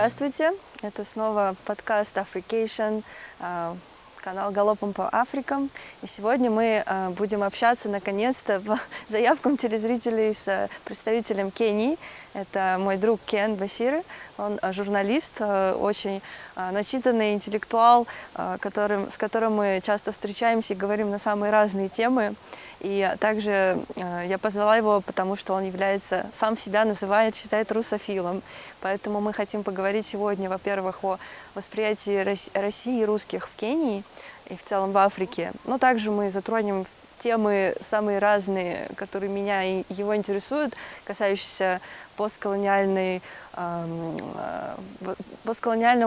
Здравствуйте, это снова подкаст Africation, канал «Галопом по Африкам». И сегодня мы будем общаться наконец-то по заявкам телезрителей с представителем Кении. Это мой друг Кен Босire, он журналист, очень начитанный интеллектуал, с которым мы часто встречаемся и говорим на самые разные темы. И также я позвала его, потому что он является, сам себя называет, считает русофилом. Поэтому мы хотим поговорить сегодня, во-первых, о восприятии России и русских в Кении и в целом в Африке. Но также мы затронем темы самые разные, которые меня и его интересуют, касающиеся постколониального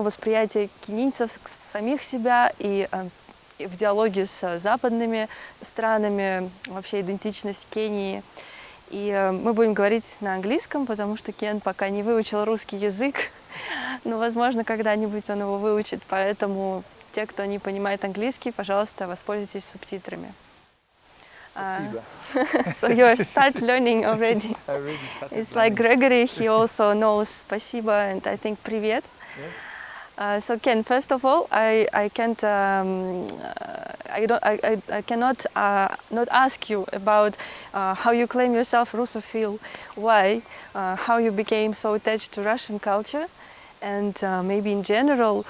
восприятия кенийцев самих себя и в диалоге с западными странами, вообще идентичность Кении. И мы будем говорить на английском, потому что Кен пока не выучил русский язык, но, возможно, когда-нибудь он его выучит, поэтому те, кто не понимает английский, пожалуйста, воспользуйтесь субтитрами. So you start learning already. It's like Gregory, he also knows спасибо and I think привет. So Ken, first of all, I cannot not ask you about how you claim yourself Russophile, why, how you became so attached to Russian culture, and maybe in general,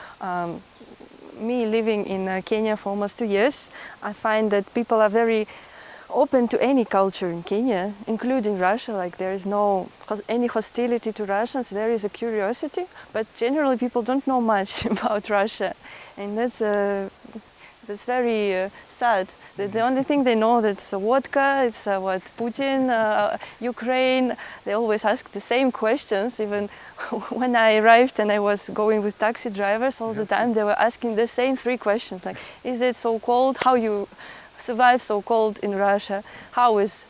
me living in Kenya for almost 2 years, I find that people are very open to any culture in Kenya, including Russia. Like there is no any hostility to Russians. There is a curiosity, but generally people don't know much about Russia, and that's very sad. The only thing they know that's vodka. It's what Putin, Ukraine. They always ask the same questions. Even when I arrived and I was going with taxi drivers all the time, they were asking the same 3 questions. Like, is it so cold? How you survive so cold in Russia? How is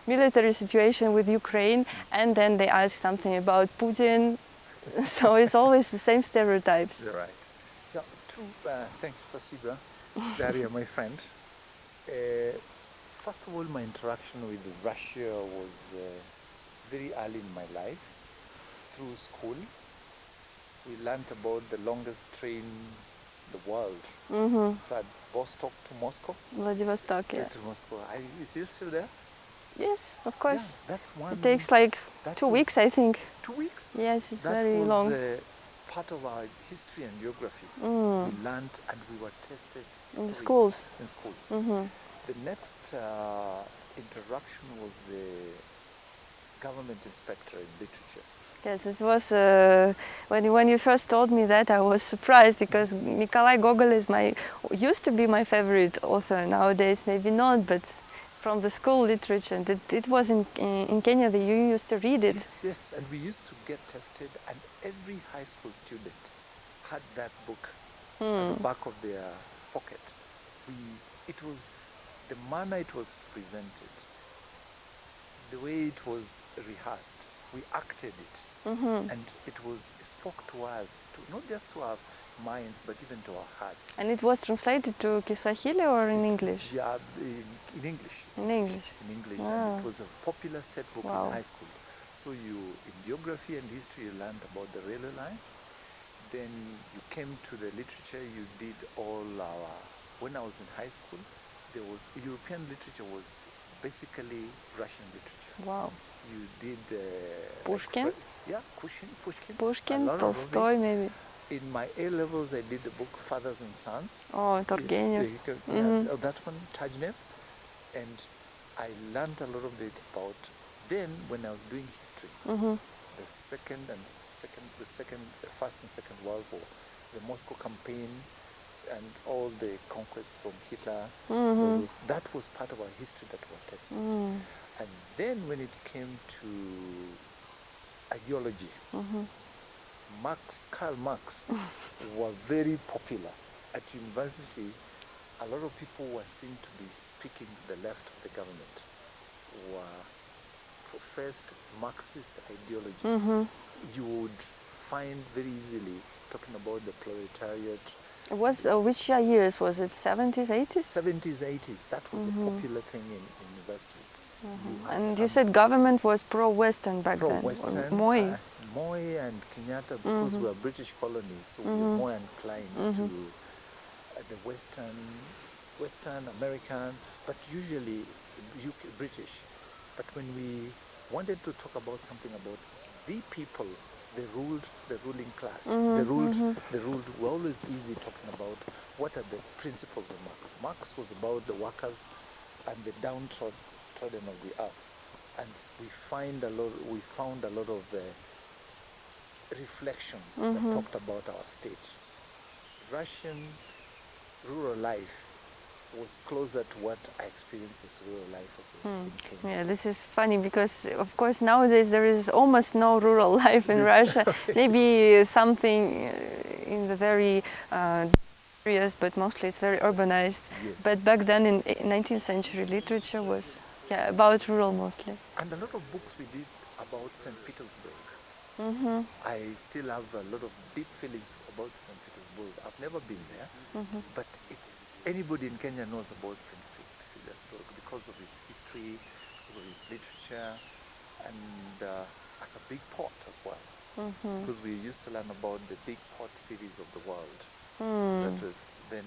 military situation with Ukraine? And then they ask something about Putin. So it's always the same stereotypes. Right. So, thanks, спасибо, Daria, my friend. First of all, my interaction with Russia was very early in my life. Through school, we learned about the longest train in the world. Mm-hmm. So at Vostok to Moscow. Vladivostok, yeah. To Moscow. Is it still there? Yes, of course. Yeah, that's one. It takes like 2 weeks, I think. 2 weeks? Yes, it's very long. That was part of our history and geography. We learned and we were tested. In the schools. In schools. Mm-hmm. The next interaction was the government inspector in literature. Yes, this was when you first told me that, I was surprised because Nikolai Gogol used to be my favorite author. Nowadays, maybe not, but from the school literature, and it was in Kenya that you used to read it. Yes, and we used to get tested, and every high school student had that book at the back of their pocket. It was the manner it was presented, the way it was rehearsed. We acted it. Mm-hmm. And it spoke to us, not just to our minds, but even to our hearts. And it was translated to Kiswahili or in English? Yeah, in English. In English? In English. Wow. And it was a popular set book in high school. So in geography and history, you learned about the railway line. Then you came to the literature, you did when I was in high school, European literature was basically Russian literature. Wow. You did Pushkin? Pushkin, Tolstoy, maybe. In my A levels, I did the book Fathers and Sons. Oh, Turgenev. That one, Tajnev. And I learned a lot of it about then when I was doing history. Mm-hmm. The First and Second World War, the Moscow campaign, and all the conquests from Hitler. Mm-hmm. That was part of our history that was tested. Mm. And then when it came to ideology, Karl Marx was very popular. At university, a lot of people were seen to be speaking to the left of the government, were professed Marxist ideologies. Mm-hmm. You would find very easily talking about the proletariat. Which years was it? 70s, 80s? 70s, 80s. That was the popular thing in universities. Mm-hmm. And you said government was pro-Western back then. Pro-Western. Moi. Moi and Kenyatta, because we're British colonies, so we're more inclined to the Western American, but usually UK, British. But when we wanted to talk about something about the people, the ruling class, the ruled, we're always easy talking about what are the principles of Marx. Marx was about the workers and the downtrodden of the earth. And we found a lot of reflection that talked about our state. Russian rural life was closer to what I experienced as rural life as in Kenya. Yeah, this is funny because, of course, nowadays there is almost no rural life in Russia. Maybe something in the very areas, but mostly it's very urbanized. Yes. But back then in 19th century, literature was about rural mostly. And a lot of books we did about St. Petersburg. I still have a lot of deep feelings about St. Petersburg. I've never been there, but anybody in Kenya knows about St. Petersburg because of its history, because of its literature, and as a big port as well. Because we used to learn about the big port cities of the world. So that was, then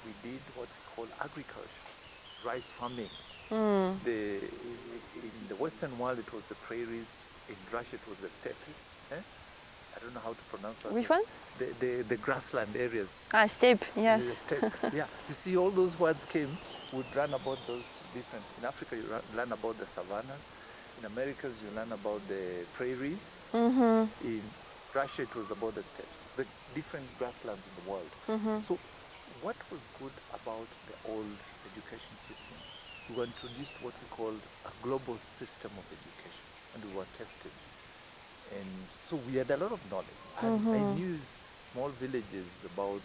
we did what we call agriculture, rice farming. In the Western world it was the prairies, in Russia it was the steppes. I don't know how to pronounce that. Which one? The grassland areas. Steppe, yes. The steppe. Yeah, you see all those words came, would learn about those different. In Africa you learn about the savannas. In Americas you learn about the prairies. In Russia it was about the steppes, the different grasslands in the world. So what was good about the old education system? We were introduced what we called a global system of education, and we were tested. And so we had a lot of knowledge. I knew small villages about,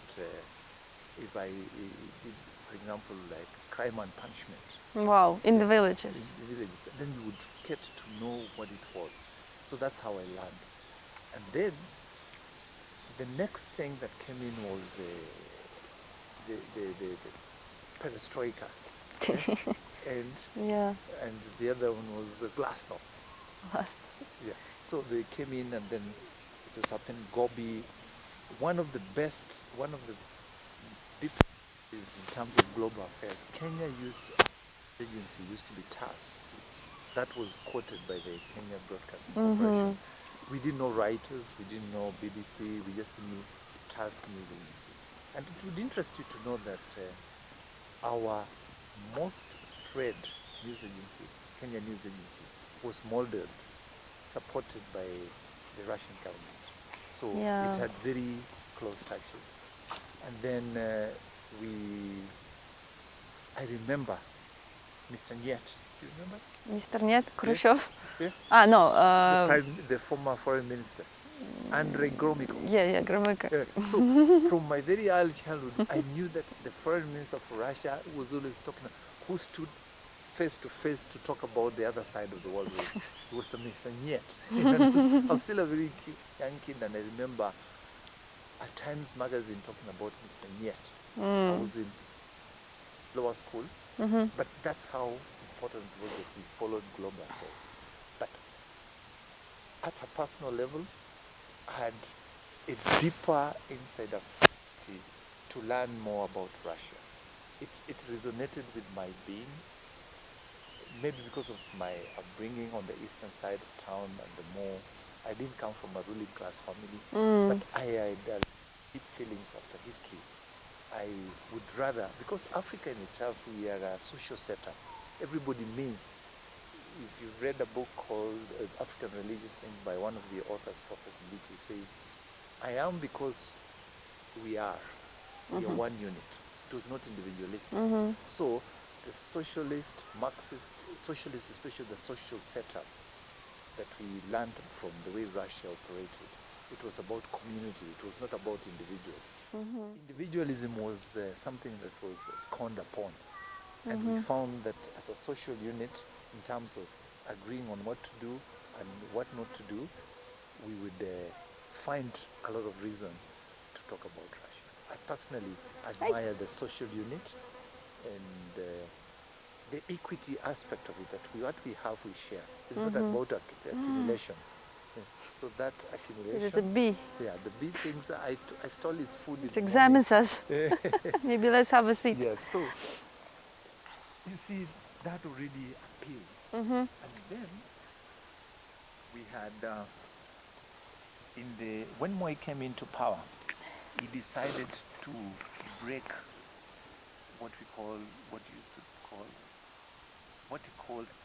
if I did, for example, like crime and punishment. Wow, in the villages. In the villages. Then you would get to know what it was. So that's how I learned. And then the next thing that came in was the perestroika. And the other one was the glasnost. Yeah. So they came in and then it was happened. Gobi, one of the differences in terms of global affairs, Kenya agency used to be TASS. That was quoted by the Kenya Broadcasting Corporation. We didn't know writers, we didn't know BBC, we just knew TASS news agency. And it would interest you to know that our most spread news agency, Kenya News Agency, was molded, supported by the Russian government. So it had very close touches. And then I remember Mr. Nyet. Do you remember? Mr. Nyet, Khrushchev? Yeah. No. The former foreign minister, Andrei Gromyko. Yeah, Gromyko. So from my very early childhood, I knew that the foreign minister for Russia was always talking, who stood face to face to talk about the other side of the world. It was Mr. Nyet. I was still a very young kid, and I remember a Times magazine talking about Mr. Nyet. I was in lower school, but that's how important it was that we followed global affairs. But at a personal level, I had a deeper insight of to learn more about Russia. It resonated with my being, maybe because of my upbringing on the eastern side of town, and I didn't come from a ruling class family, but I had deep feelings of the history. I would rather, because Africa in itself, we are a social setup. Everybody means, if you've read a book called African Religious Things by one of the authors, Professor Betrayal, says, I am because we are one unit. It was not individualistic. So the socialist, Marxist, socialist, especially the social setup that we learned from the way Russia operated, it was about community, it was not about individuals. Individualism was something that was scorned upon. And we found that as a social unit, in terms of agreeing on what to do and what not to do, we would find a lot of reason to talk about Russia. I personally admire the social unit and the equity aspect of it, that what we have we share. It's not about accumulation. So So that accumulation. It is a bee. Yeah, the bee thinks I stole its food. It examines us. Maybe let's have a seat. Yes, so you see that already appealed. Mm-hmm. And then we had, when Moi came into power, he decided to break what he called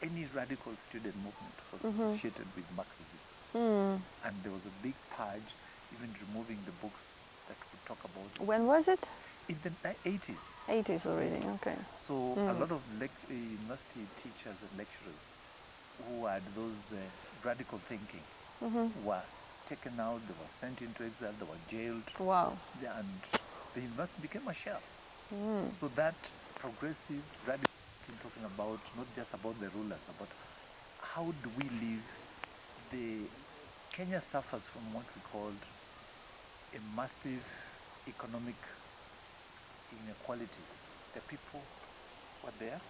any radical student movement was associated with Marxism. And there was a big purge, even removing the books that would talk about it. When was it? In the 80s. 80s already, 80s. Okay. So a lot of university teachers and lecturers who had those radical thinking were taken out, they were sent into exile, they were jailed. Wow. And the university became a shell. So that progressive radical talking about not just about the rulers, but how do we live? Kenya suffers from what we called a massive economic inequalities. The people were there,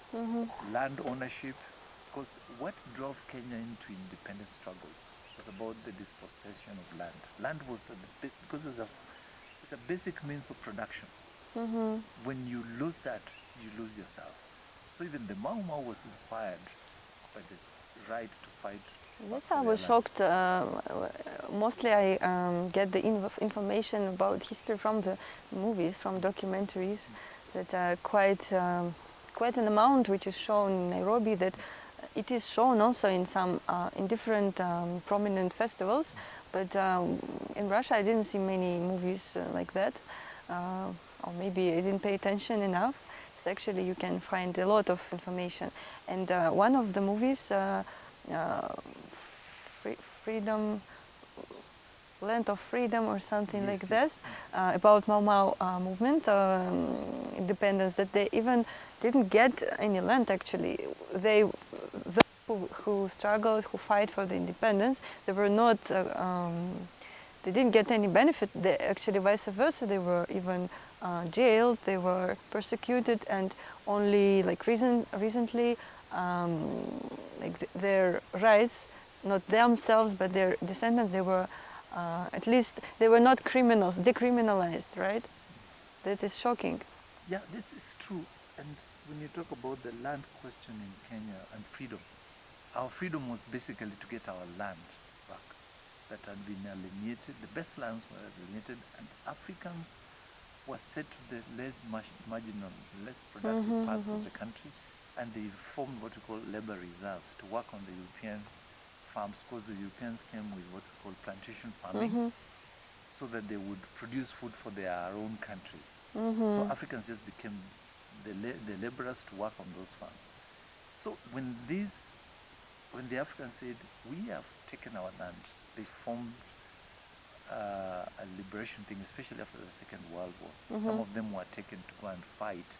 land ownership, because what drove Kenya into independence struggle was about the dispossession of land. Land was because it's a basic means of production. When you lose that, you lose yourself. So even the Mau Mau was inspired by the right to fight. Yes, I was shocked. Mostly I get the information about history from the movies, from documentaries, that are quite an amount which is shown in Nairobi, that it is shown also in some in different prominent festivals, but in Russia I didn't see many movies like that, or maybe I didn't pay attention enough. So actually you can find a lot of information, and one of the movies, Freedom, Land of Freedom or something like this, about Mau Mau movement, independence, that they even didn't get any land actually. The who struggled, who fight for the independence, they were not, they didn't get any benefit. They actually vice versa, they were even jailed, they were persecuted, and only like recently like their rights, not themselves but their descendants, they were at least they were not criminals, decriminalized, right? That is shocking. Yeah, this is true. And when you talk about the land question in Kenya and freedom, our freedom was basically to get our land back that had been alienated. The best lands were alienated, and Africans were set to the less marginal, less productive parts of the country, and they formed what we call labor reserves to work on the European farms, because the Europeans came with what we call plantation farming, so that they would produce food for their own countries. So Africans just became the laborers to work on those farms. So when the Africans said, we have taken our land, they formed a liberation thing, especially after the Second World War. Some of them were taken to go and fight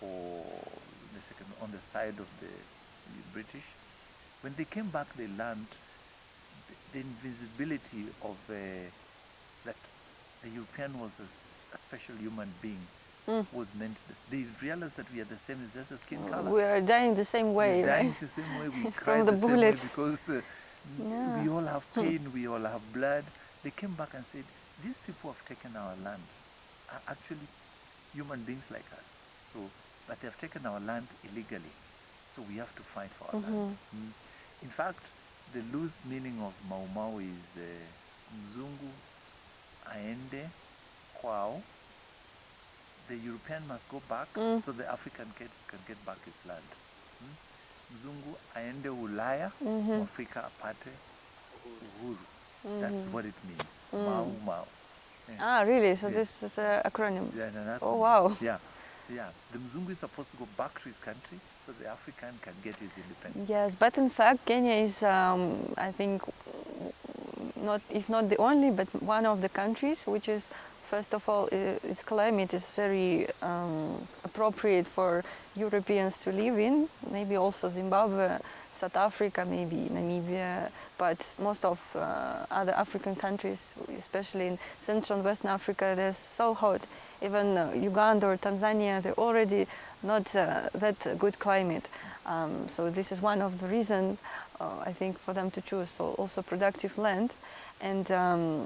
for on the side of the British. When they came back, they learned the invisibility of that the European was a special human being. Was meant that they realized that we are the same, it's just a skin color. We are dying the same way, We're dying right? the same way, we cry From the the same way, bullets. because we all have pain, we all have blood. They came back and said, these people have taken our land, are actually human beings like us. So, but they have taken our land illegally. So we have to fight for our land. In fact, the loose meaning of Mau Mau is Mzungu aende kwao. The European must go back so the African can get back his land. Mzungu aende Ulaya, Afrika apate uhuru. That's what it means. Mau Mau. Yeah. Ah, really? So this is an acronym. Yeah, Oh, wow. Yeah. The Mzungu is supposed to go back to his country so the African can get his independence. Yes, but in fact, Kenya is, I think, if not the only, but one of the countries which is, first of all, its climate is very appropriate for Europeans to live in. Maybe also Zimbabwe, South Africa, maybe Namibia, but most of other African countries, especially in Central and Western Africa, they're so hot. Even Uganda or Tanzania, they're already not that good climate. So this is one of the reasons, I think, for them to choose. So also productive land. And um,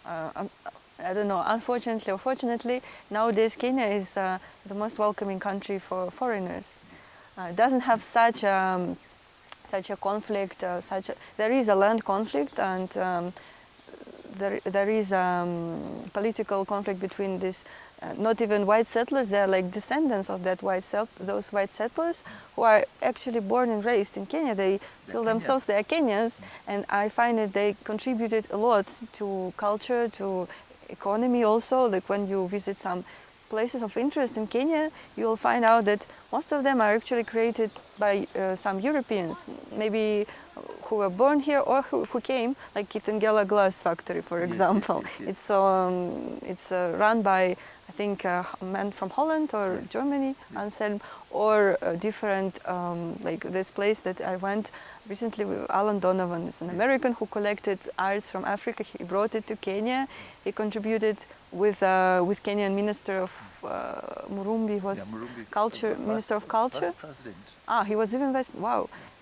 I don't know, unfortunately or fortunately, nowadays Kenya is the most welcoming country for foreigners. It doesn't have such a conflict. There is a land conflict, and there is political conflict between this. Not even white settlers; they are like descendants of those white settlers who are actually born and raised in Kenya. They feel themselves they are Kenyans, and I find that they contributed a lot to culture, to economy also. Like when you visit some places of interest in Kenya, you will find out that most of them are actually created by some Europeans, maybe who were born here or who came, like Kitengela glass factory, for example. Yes. It's run by, I think, a man from Holland or Germany, Anselm, or different, like this place that I went recently with Alan Donovan. Is an American who collected arts from Africa. He brought it to Kenya. He contributed with Kenyan Minister of Murumbi, was culture, Minister of Culture. Vice President. He was even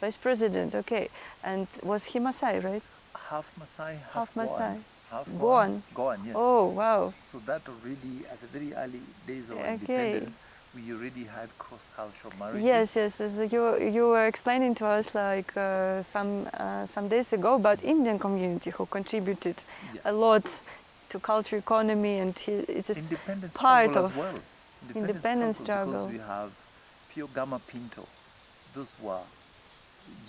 Vice President. Okay, and was he Maasai, right? Half Maasai, Half Maasai. Half Goan. Goan, yes. Oh, wow. So that already, at the very early days of independence, we already had cross-cultural marriages. Yes. You were explaining to us like some days ago about Indian community who contributed a lot to culture, economy, and it's a independence part struggle of as well. Independence struggle. Because we have Pio Gama Pinto. Those were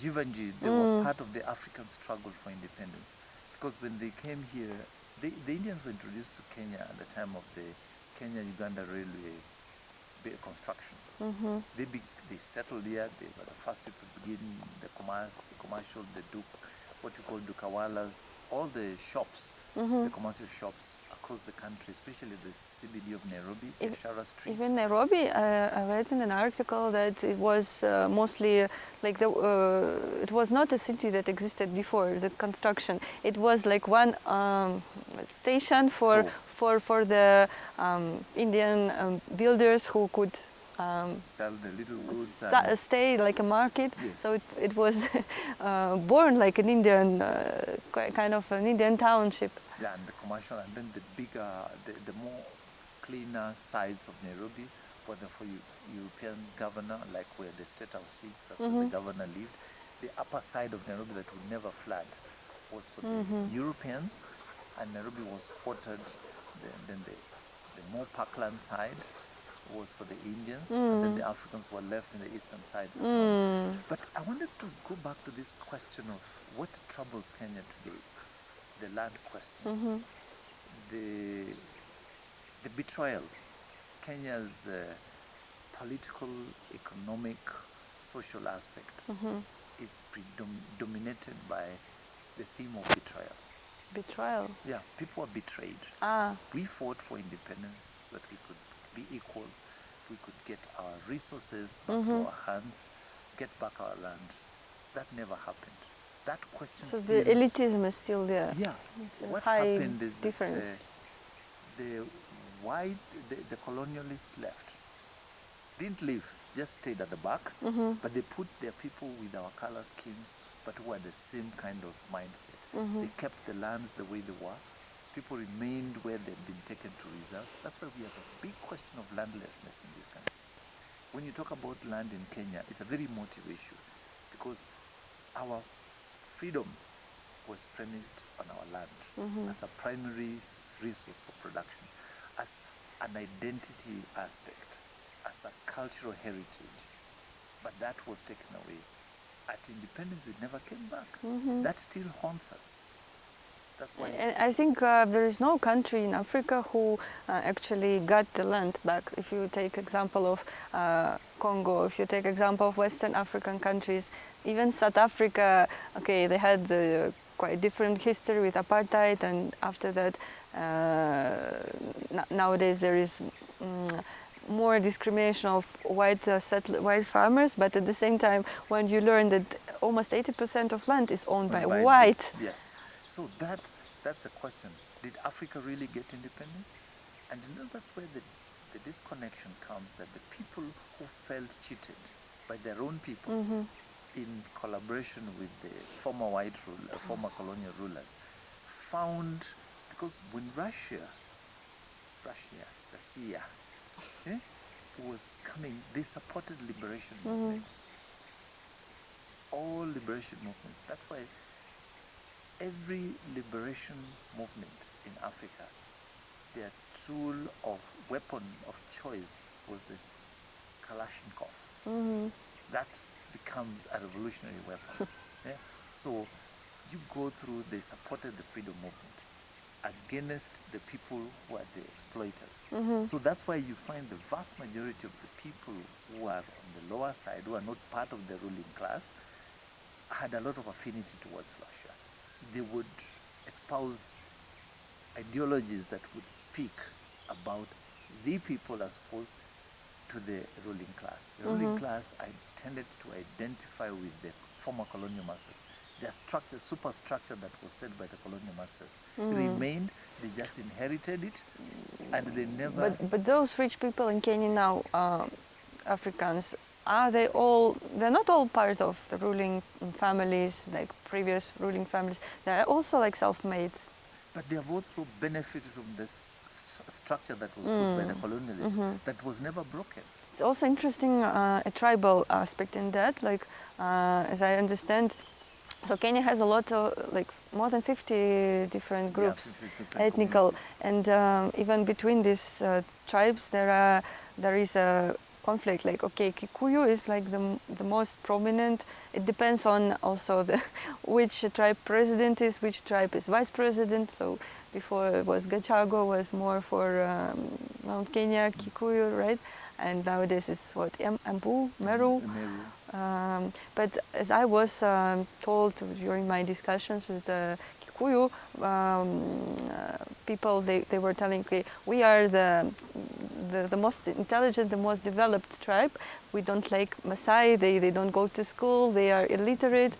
Jivanji. They were part of the African struggle for independence. Because when they came here, the Indians were introduced to Kenya at the time of the Kenya-Uganda railway construction. They settled here. They were the first people to begin the commercial, what you call dukawalas, all the shops, the commercial shops across the country, especially the CBD of Nairobi, Biashara Street. Even Nairobi, I read in an article that it was mostly like it was not a city that existed before the construction. It was like one station for the Indian builders who could sell the little goods, stay like a market. So it was born like an Indian kind of an Indian township. Yeah, and the commercial, and then the bigger, the more cleaner sides of Nairobi were for European governor, like where the state house sits, that's where the governor lived. The upper side of Nairobi that would never flood was for the Europeans, and Nairobi was quartered. Then the more parkland side was for the Indians, and then the Africans were left in the eastern side. But I wanted to go back to this question of what troubles Kenya today. The land question, the betrayal, Kenya's political, economic, social aspect is dominated by the theme of betrayal. Betrayal? Yeah, people are betrayed. We fought for independence so that we could be equal, we could get our resources back to our hands, get back our land. That never happened. That question. So the elitism is still there. Yeah. What high happened is difference. That the colonialists left. Didn't leave, just stayed at the back. But they put their people with our color schemes, but who had the same kind of mindset. They kept the lands the way they were. People remained where they'd been taken to reserves. That's why we have a big question of landlessness in this country. When you talk about land in Kenya, it's a very emotive issue because our freedom was premised on our land as a primary resource for production, as an identity aspect, as a cultural heritage. But that was taken away. At independence, it never came back. That still haunts us. That's why. And I think there is no country in Africa who actually got the land back. If you take example of Congo, if you take example of Western African countries, even South Africa, okay, they had quite different history with apartheid, and after that, nowadays there is more discrimination of white farmers, but at the same time, when you learn that almost 80% of land is owned by white. Yes. So that's the question. Did Africa really get independence? And you know, that's where the disconnection comes, that the people who felt cheated by their own people in collaboration with the former colonial rulers found, because when Russia was coming, they supported liberation movements. All liberation movements. That's why every liberation movement in Africa, their tool of weapon of choice was the Kalashnikov. That becomes a revolutionary weapon. So you go through, they supported the freedom movement against the people who are the exploiters. So that's why you find the vast majority of the people who are on the lower side, who are not part of the ruling class, had a lot of affinity towards Russia. They would espouse ideologies that would speak about the people as opposed to the ruling class. The ruling class, I tended to identify with the former colonial masters. Their structure, superstructure that was set by the colonial masters remained. They just inherited it, and they never. But those rich people in Kenya now, Africans, are they all? They're not all part of the ruling families, like previous ruling families. They're also like self-made. But they have also benefited from this structure that was put by the colonialists that was never broken. It's also interesting a tribal aspect in that. Like as I understand. So Kenya has a lot of, like, more than 50 different groups, ethnical, and even between these tribes there is a conflict. Like, okay, Kikuyu is like the most prominent. It depends on also which tribe president is, which tribe is vice president. So before it was Gachago was more for Mount Kenya, Kikuyu, right? And nowadays it's what, Embu, Meru. But as I was told during my discussions with the Kikuyu people, they were telling me, we are the most intelligent, the most developed tribe. We don't like Maasai, they don't go to school, they are illiterate.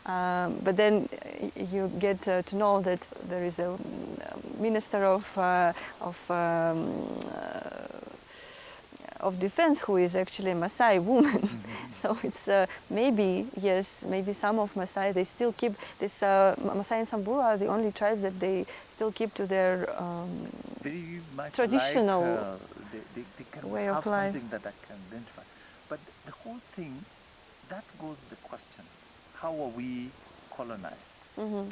But then you get to know that there is a minister of defense who is actually a Maasai woman. So it's maybe some of Maasai, they still keep this, Maasai and Samburu are the only tribes that they still keep to their very much traditional they can way have of life. something that I can identify. But the whole thing, that goes the question, how are we colonized? The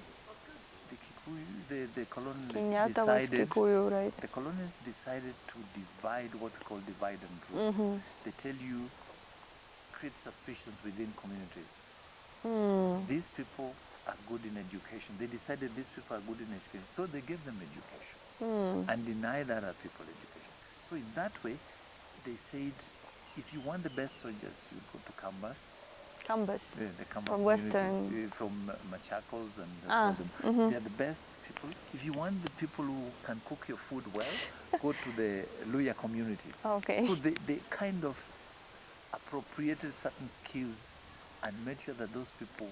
colonialists Kenyatta was Kikuyu, right? The colonialists decided to divide, what we call divide and rule. They tell you, create suspicions within communities. These people are good in education. They decided these people are good in education, so they gave them education and denied other people education. So in that way, they said, if you want the best soldiers, you go to Kambas. The Kamba from Western, from Machakos, and they are the best people. If you want the people who can cook your food well, go to the Luya community. Okay. So they kind of appropriated certain skills and made sure that those people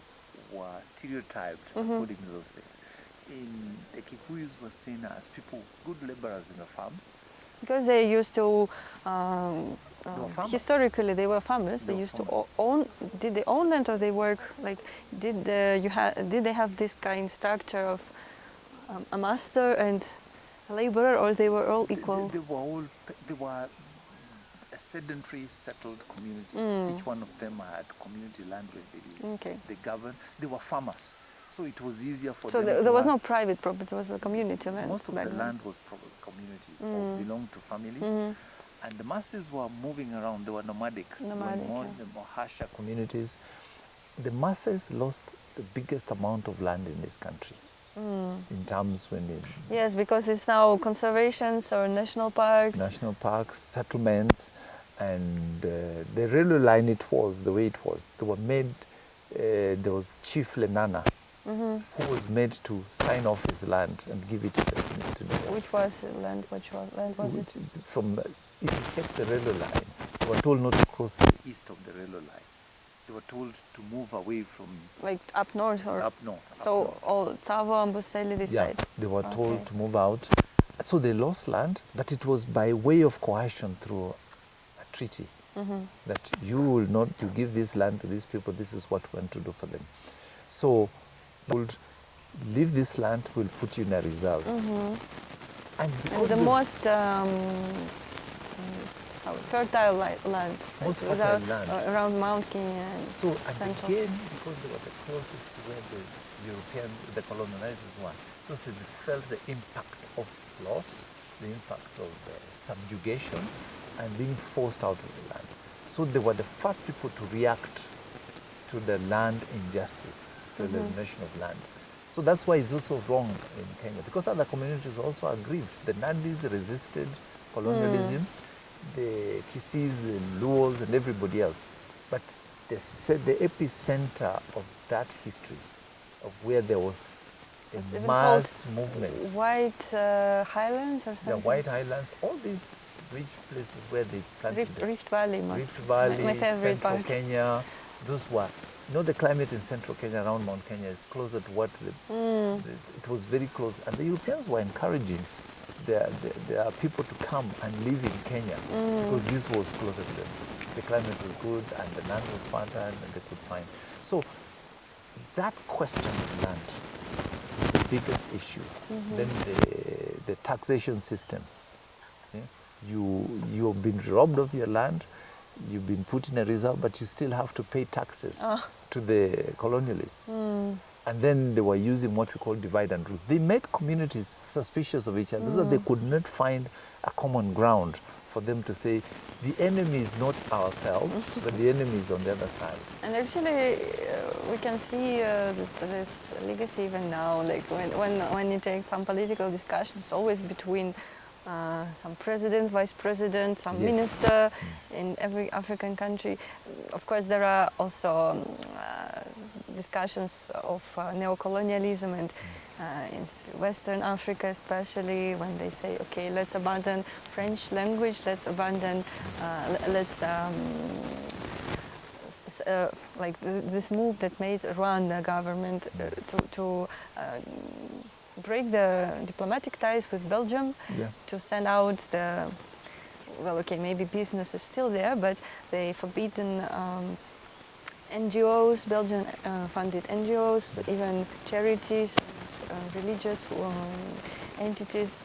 were stereotyped according to those things. In the Kikuyus were seen as people, good laborers in the farms. Because they used to, historically they were farmers. They used to own. Did they own land, or they work like? Did they have this kind of structure of a master and a laborer, or they were all equal? They were a sedentary settled community. Each one of them had community land where they governed. They were farmers. So it was easier for them. So there was no private property, it was a community land. Most of the land was community, or belonged to families. And the masses were moving around, they were nomadic. The more harsher communities. The masses lost the biggest amount of land in this country. In terms when they... Yes, because it's now conservations or national parks. National parks, settlements, and the railway line, it was the way it was. They were made, there was Chief Lenana, who was made to sign off his land and give it to the Which was land? Which land was it? From, if you check the railway line, they were told not to cross the east of the railway line. They were told to move away from... Like up north? Or up north. So all Tsavo and Buseli this side? They were told to move out. So they lost land, but it was by way of coercion through a treaty. That you will not, you give this land to these people, this is what we want to do for them. So leave this land, we'll put you in a reserve. And the most fertile land, most fertile land. Around Mount Kenya and so, and Central. again, because they were the closest to where the European, the colonizers were, so they felt the impact of loss, the impact of subjugation, and being forced out of the land. So they were the first people to react to the land injustice, to the elimination of land. So that's why it's also wrong in Kenya, because other communities also aggrieved. The Nandis resisted colonialism, the Kisis, the Luos, and everybody else. But the epicenter of that history, of where there was a mass movement. White Highlands or something? The White Highlands, all these rich places where they planted Rift Valley, Rift Valley, my favorite Central part. Kenya, those were, the climate in Central Kenya around Mount Kenya is closer to what it was very close. And the Europeans were encouraging their people to come and live in Kenya because this was closer to them. The climate was good and the land was fertile and they could find. So that question of land is the biggest issue. Then the taxation system. You have been robbed of your land, you've been put in a reserve, but you still have to pay taxes to the colonialists. And then they were using what we call divide and rule. They made communities suspicious of each other so they could not find a common ground for them to say, the enemy is not ourselves, but the enemy is on the other side. And actually, we can see this legacy even now. Like when you take some political discussions, always between some president, vice president, some minister in every African country. Of course, there are also discussions of neo-colonialism and in Western Africa especially, when they say, okay, let's abandon French language, let's abandon, like this move that made Rwanda government to break the diplomatic ties with Belgium, to send out the, well, okay, maybe business is still there, but they forbidden NGOs, Belgian funded NGOs, even charities, religious entities.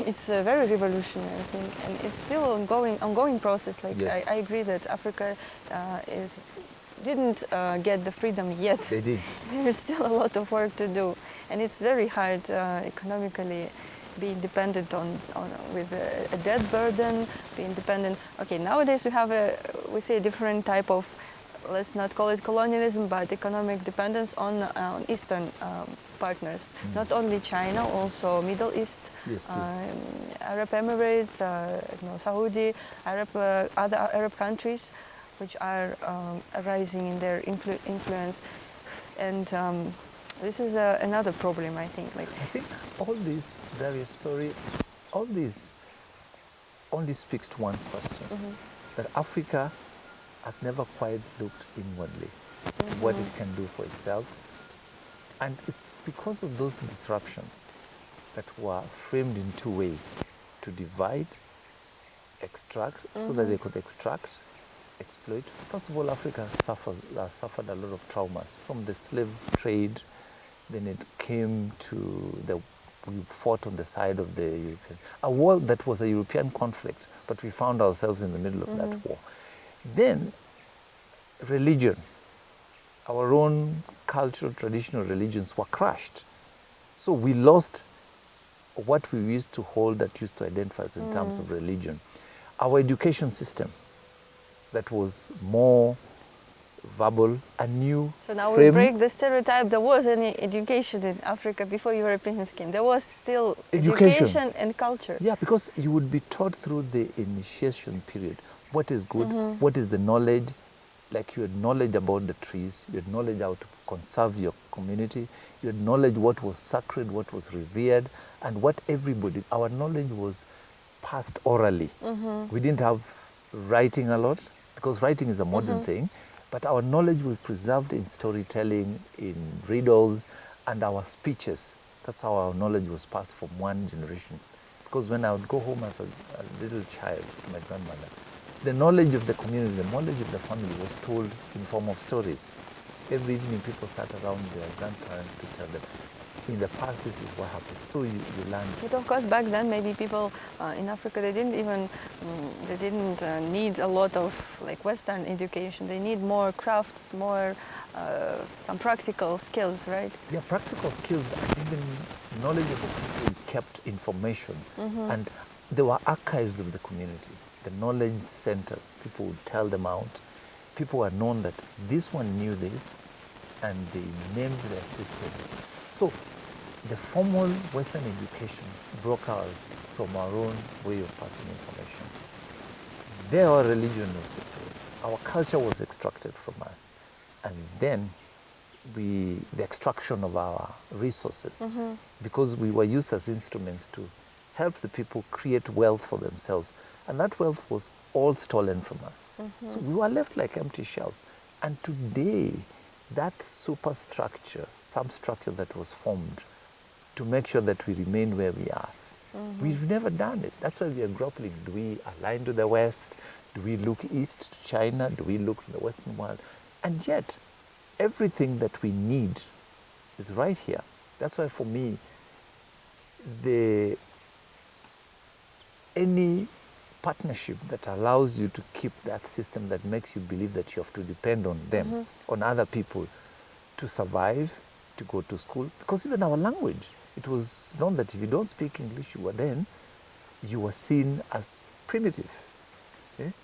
It's a very revolutionary, I think, and it's still an ongoing process. Like I agree that Africa didn't get the freedom yet. They did. There is still a lot of work to do, and it's very hard economically being dependent with a debt burden, being dependent. Okay, nowadays we see a different type of, let's not call it colonialism, but economic dependence on Eastern partners. Not only China, also Middle East, Arab Emirates, Saudi, other Arab countries, which are rising in their influence, and this is another problem, I think. I think all this, all this only speaks to one question: that Africa has never quite looked inwardly what it can do for itself, and it's because of those disruptions that were framed in two ways: to divide, extract, so that they could extract, exploit. First of all, Africa suffered a lot of traumas from the slave trade. Then it came to we fought on the side of the European. A war that was a European conflict, but we found ourselves in the middle of that war. Then religion, our own cultural, traditional religions were crushed. So we lost what we used to hold that used to identify us in terms of religion. Our education system, that was more verbal, a new So now frame. we break the stereotype. There was any education in Africa before Europeans came. There was still education and culture. Yeah, because you would be taught through the initiation period what is good, what is the knowledge. Like you had knowledge about the trees, you had knowledge how to conserve your community, you had knowledge what was sacred, what was revered, and what our knowledge was passed orally. We didn't have writing a lot, because writing is a modern thing, but our knowledge was preserved in storytelling, in riddles, and our speeches. That's how our knowledge was passed from one generation. Because when I would go home as a little child to my grandmother, the knowledge of the community, the knowledge of the family was told in form of stories. every evening people sat around their grandparents to tell them, in the past this is what happened. So you learn. But of course, back then maybe people in Africa, they didn't even need a lot of like Western education. They need more crafts, more some practical skills, right? Yeah, practical skills and even knowledgeable people kept information. And there were archives of the community, the knowledge centers. People would tell them out. People were known that this one knew this, and they named their systems. So the formal Western education broke us from our own way of passing information. Their religion was destroyed. Our culture was extracted from us. And then the extraction of our resources, because we were used as instruments to help the people create wealth for themselves. And that wealth was all stolen from us. So we were left like empty shells. And today, that superstructure, some structure that was formed to make sure that we remain where we are, we've never done it. That's why we are grappling. Do we align to the West? Do we look east to China? Do we look to the Western world? And yet, everything that we need is right here. That's why for me, any partnership that allows you to keep that system that makes you believe that you have to depend on them, on other people, to survive, to go to school. Because even our language, it was known that if you don't speak English, you were seen as primitive.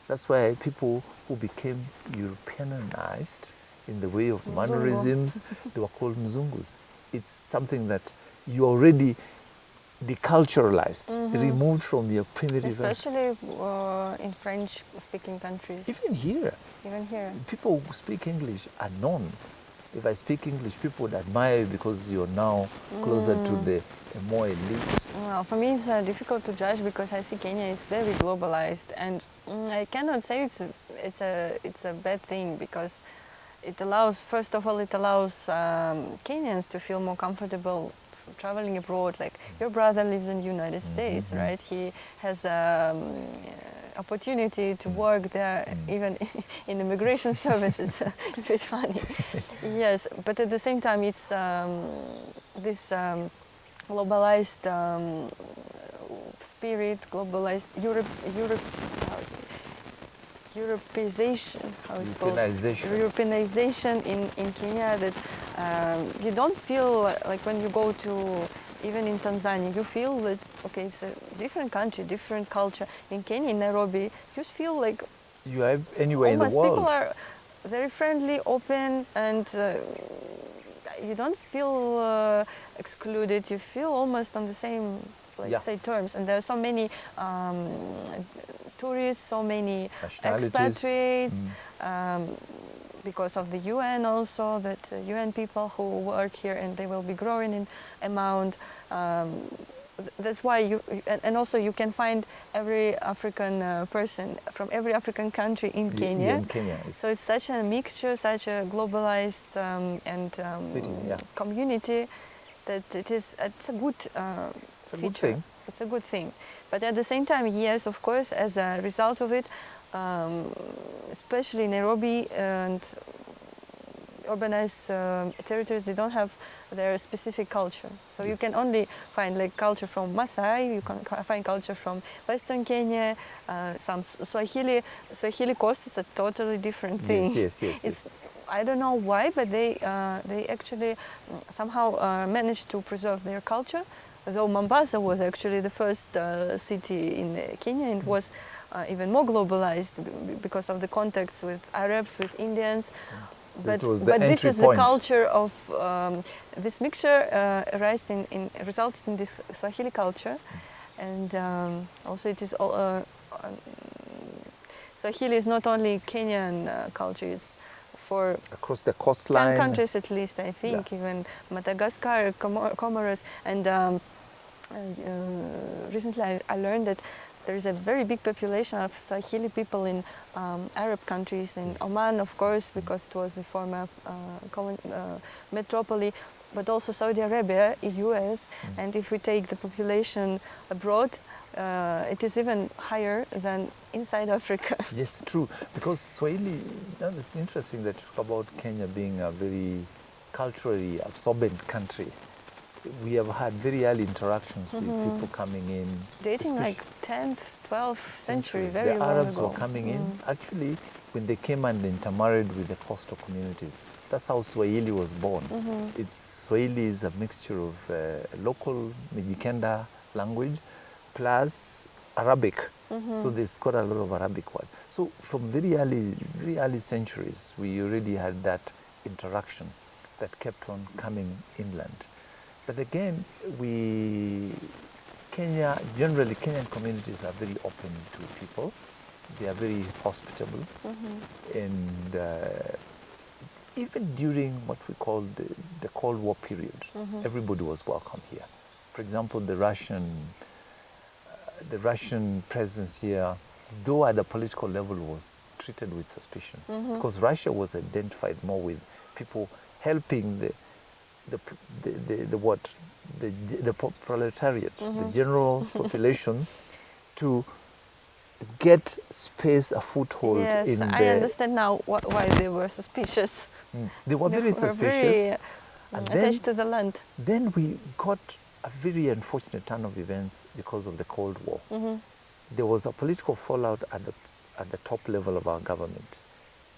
That's why people who became Europeanized in the way of mannerisms, they were called Mzungus. It's something that you already deculturalized, removed from your primitive. Especially in French-speaking countries. Even here. Even here. People who speak English are known. If I speak English, people would admire you because you're now closer to the more elite. Well, for me it's difficult to judge because I see Kenya is very globalized, and I cannot say it's a bad thing, because it allows, first of all, Kenyans to feel more comfortable traveling abroad. Like your brother lives in the United States, right? He has opportunity to work there, even in immigration services. It's a bit funny. Yes, but at the same time, it's this globalized spirit, globalized Europeization, how it's called? Europeanization in Kenya, that you don't feel like when you go to, even in Tanzania, you feel that, okay, it's a different country, different culture. In Kenya, in Nairobi, you feel like you have anywhere in the world. People are very friendly, open, and you don't feel excluded. You feel almost on the same, say, terms. And there are so many tourists, so many expatriates, because of the UN also, that UN people who work here, and they will be growing in amount. That's why and also you can find every African person from every African country in Kenya. In Kenya. So it's such a mixture, such a globalized city, community, that it's a good feature. Good thing. It's a good thing. But at the same time, yes, of course, as a result of it, especially Nairobi and urbanized territories, they don't have their specific culture. So you can only find like culture from Maasai, you can find culture from Western Kenya, some Swahili. Swahili coast is a totally different thing. Yes. I don't know why, but they actually somehow managed to preserve their culture. Though Mombasa was actually the first city in Kenya, and was even more globalized because of the contacts with Arabs, with Indians. But this is the culture of this mixture resulted in this Swahili culture, and also it is Swahili is not only Kenyan culture; it's for across the coastline. 10 countries at least, I think, even Madagascar, Comoros, and recently I learned that there is a very big population of Swahili people in Arab countries, in Oman, of course, because it was a former metropolis, but also Saudi Arabia, US. And if we take the population abroad, it is even higher than inside Africa. Yes, true. Because Swahili, it's interesting that you talk about Kenya being a very culturally absorbent country. We have had very early interactions with people coming in. Dating like 10th, 12th century, very the long Arabs ago. were coming in. Actually, when they came and intermarried with the coastal communities, that's how Swahili was born. Swahili is a mixture of local Mijikenda language plus Arabic. So there's got a lot of Arabic words. So from very early centuries, we already had that interaction that kept on coming inland. But again, Kenyan communities are very open to people. They are very hospitable. And even during what we call the Cold War period, everybody was welcome here. For example, the Russian presence here, though at the political level, was treated with suspicion, because Russia was identified more with people helping the proletariat, the general population, to get space, a foothold in the... Yes, I understand now why they were suspicious. They were very suspicious. Very attached to the land. Then we got a very unfortunate turn of events because of the Cold War. There was a political fallout at the top level of our government.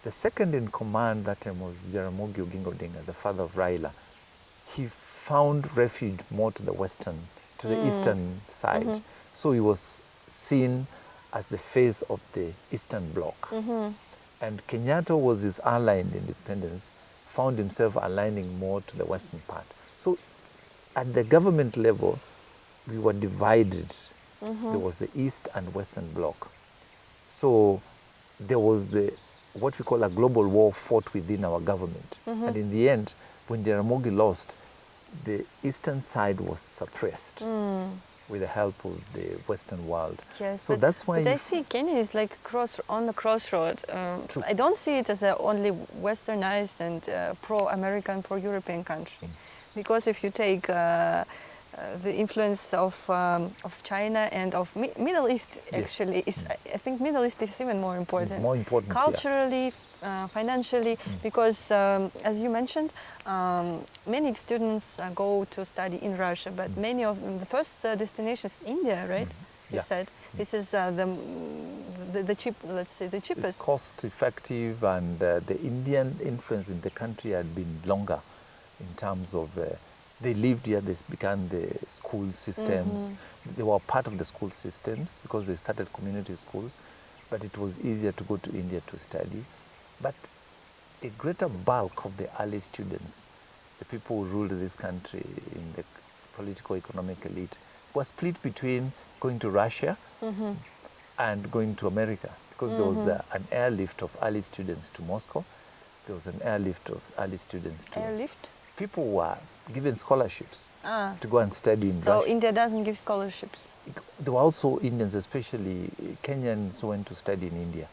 The second in command that time was Jaramogi Oginga Odinga, the father of Raila. He found refuge more to the eastern side. So he was seen as the face of the Eastern Bloc. And Kenyatta was his ally in the independence, found himself aligning more to the western part. So at the government level, we were divided. There was the East and Western Bloc. So there was what we call a global war fought within our government. And in the end, when Jaramogi lost, the eastern side was suppressed with the help of the Western world. Yes, so that's why... But I see Kenya is like on the crossroad. I don't see it as a only westernized and pro-American, pro-European country. Because if you take the influence of China and of Middle East, actually, I think Middle East is even more important. It's more important, culturally, financially, because as you mentioned, many students go to study in Russia, but many of them, the first destination is India, right? You said this is the cheap, let's say the cheapest. It's cost effective, and the Indian influence in the country had been longer in terms of they lived here, they began the school systems. They were part of the school systems because they started community schools, but it was easier to go to India to study. But a greater bulk of the early students, the people who ruled this country in the political economic elite, was split between going to Russia and going to America, because there was an airlift of early students to Moscow. There was an airlift of early students to... Airlift? People were given scholarships to go and study in Russia. So India doesn't give scholarships? There were also Indians, especially Kenyans, who went to study in India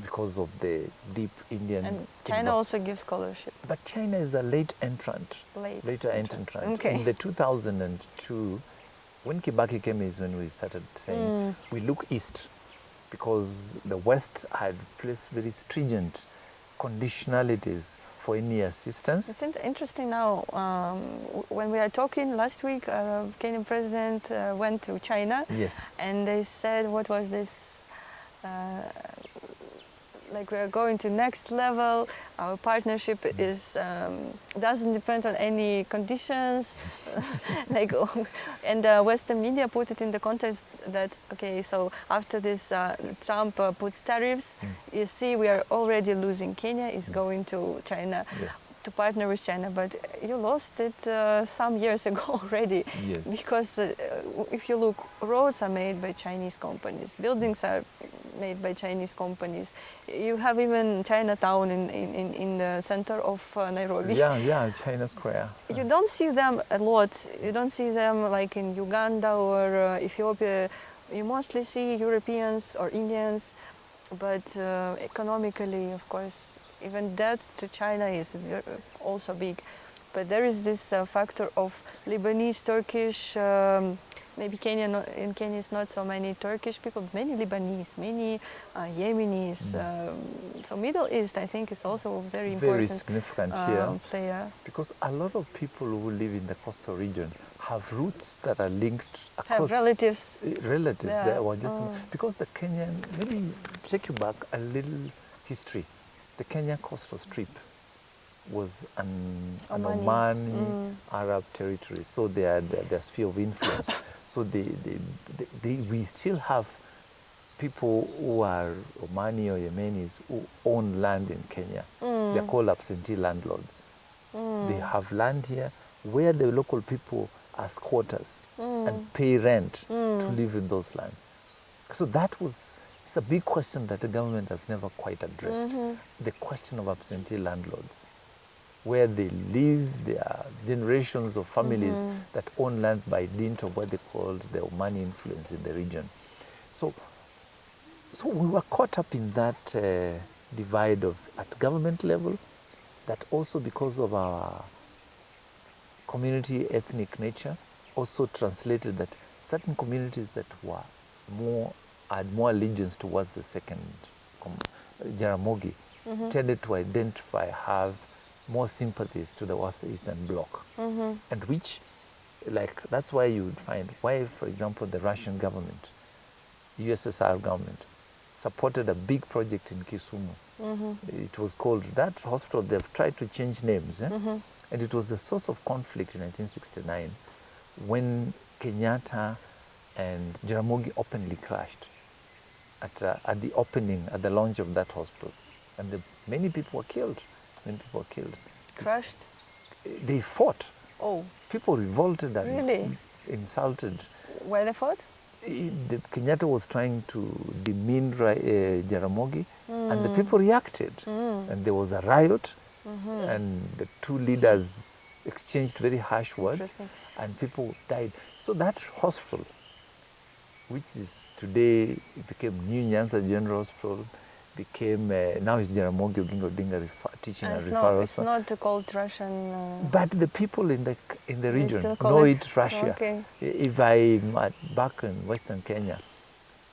because of the deep Indian... And China also gives scholarships? But China is a late entrant. Later entrant. Okay. In the 2002, when Kibaki came is when we started saying, we look east, because the West had placed very stringent conditionalities for any assistance. It's interesting now, when we are talking last week, Kenyan president went to China. Yes. And they said, what was this? Like, we are going to next level, our partnership is doesn't depend on any conditions. Like, and Western media put it in the context that, okay, so after this Trump puts tariffs, you see we are already losing. Kenya is going to China to partner with China, but you lost it some years ago already. Yes. Because if you look, roads are made by Chinese companies, buildings are made by Chinese companies. You have even Chinatown in the center of Nairobi. Yeah, China Square. You don't see them a lot. You don't see them like in Uganda or Ethiopia. You mostly see Europeans or Indians, but economically, of course, even debt to China is also big. But there is this factor of Lebanese, Turkish maybe in Kenya is not so many Turkish people, but many Lebanese, many Yemenis. So Middle East, I think, is also a very important significant here, player. because a lot of people who live in the coastal region have roots that are linked across. Have relatives. Relatives Yeah. there, or just because the Kenyan, maybe take you back a little history. The Kenyan coastal strip was an Omani Arab territory, so they are their sphere of influence. So we still have people who are Omani or Yemenis who own land in Kenya. They are called absentee landlords. They have land here where the local people are squatters and pay rent to live in those lands. So it's a big question that the government has never quite addressed. The question of absentee landlords, where they live, there are generations of families that own land by dint of what they called the Omani influence in the region. So we were caught up in that divide at government level, that also because of our community ethnic nature, also translated that certain communities that had more allegiance towards the second Jaramogi tended to have more sympathies to the Eastern Bloc, and which, that's why you would find why, for example, the Russian government, USSR government, supported a big project in Kisumu. It was called, that hospital, they've tried to change names, and it was the source of conflict in 1969 when Kenyatta and Jaramogi openly clashed at the launch of that hospital, and many people were killed. Crushed? They fought. Oh. People revolted and really? Insulted. Why they fought? Kenyatta was trying to demean Jaramogi, and the people reacted. And there was a riot, and the two leaders exchanged very harsh words, and people died. So that hospital, which is today, it became New Nyanza General Hospital, became, now it's Jaramogi Oginga Odinga Teaching and Referral Hospital. It's not called Russian. But the people in the region know it's Russia. Okay. If I'm back in Western Kenya,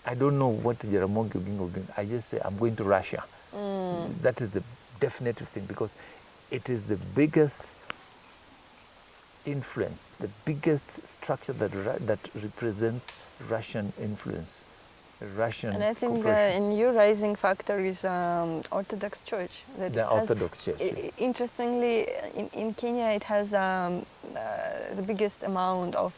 I don't know what Jaramogi Oginga Odinga. I just say I'm going to Russia. That is the definitive thing, because it is the biggest influence, the biggest structure that represents Russian influence. Russian. And I think the new rising factor is Orthodox Church. The Orthodox Church. Yes. Interestingly, in Kenya, it has the biggest amount of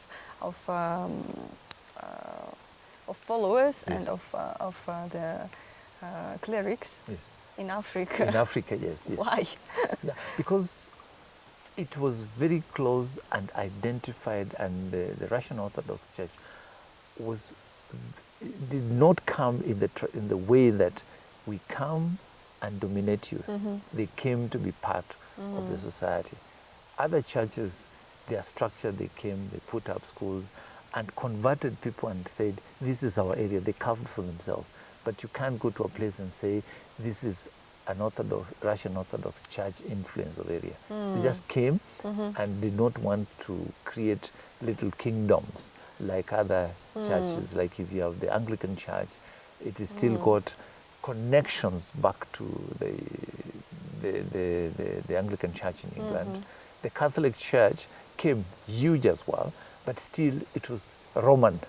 followers, yes, and of the clerics, yes, in Africa. In Africa, yes. Why? Yeah, because it was very close and identified, and the Russian Orthodox Church did not come in the way that we come and dominate you. They came to be part of the society. Other churches, their structure, they came, they put up schools and converted people and said, this is our area. They carved for themselves. But you can't go to a place and say, this is an Russian Orthodox Church influence of area. They just came and did not want to create little kingdoms like other churches. Like if you have the Anglican Church, it is still got connections back to the Anglican Church in England. The Catholic Church came huge as well, but still it was Roman.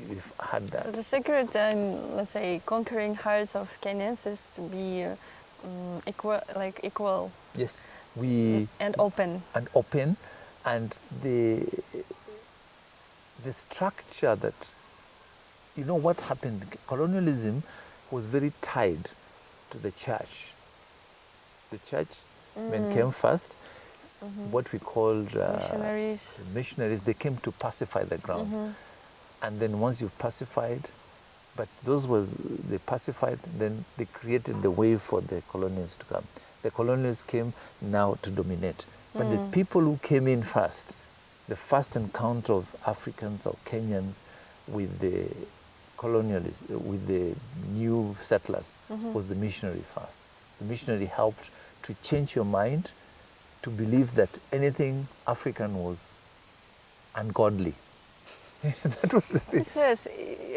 We've had that. So the secret, let's say, conquering hearts of Kenyans is to be equal. Yes, and open. And open, and the structure that, you know what happened. Colonialism was very tied to the church. The church men came first. What we called missionaries. They came to pacify the ground. And then once you've pacified, but they pacified, then they created the way for the colonials to come. The colonials came now to dominate. But the people who came in first, the first encounter of Africans or Kenyans with the colonialists, with the new settlers, was the missionary first. The missionary helped to change your mind to believe that anything African was ungodly. That was the thing. Yes,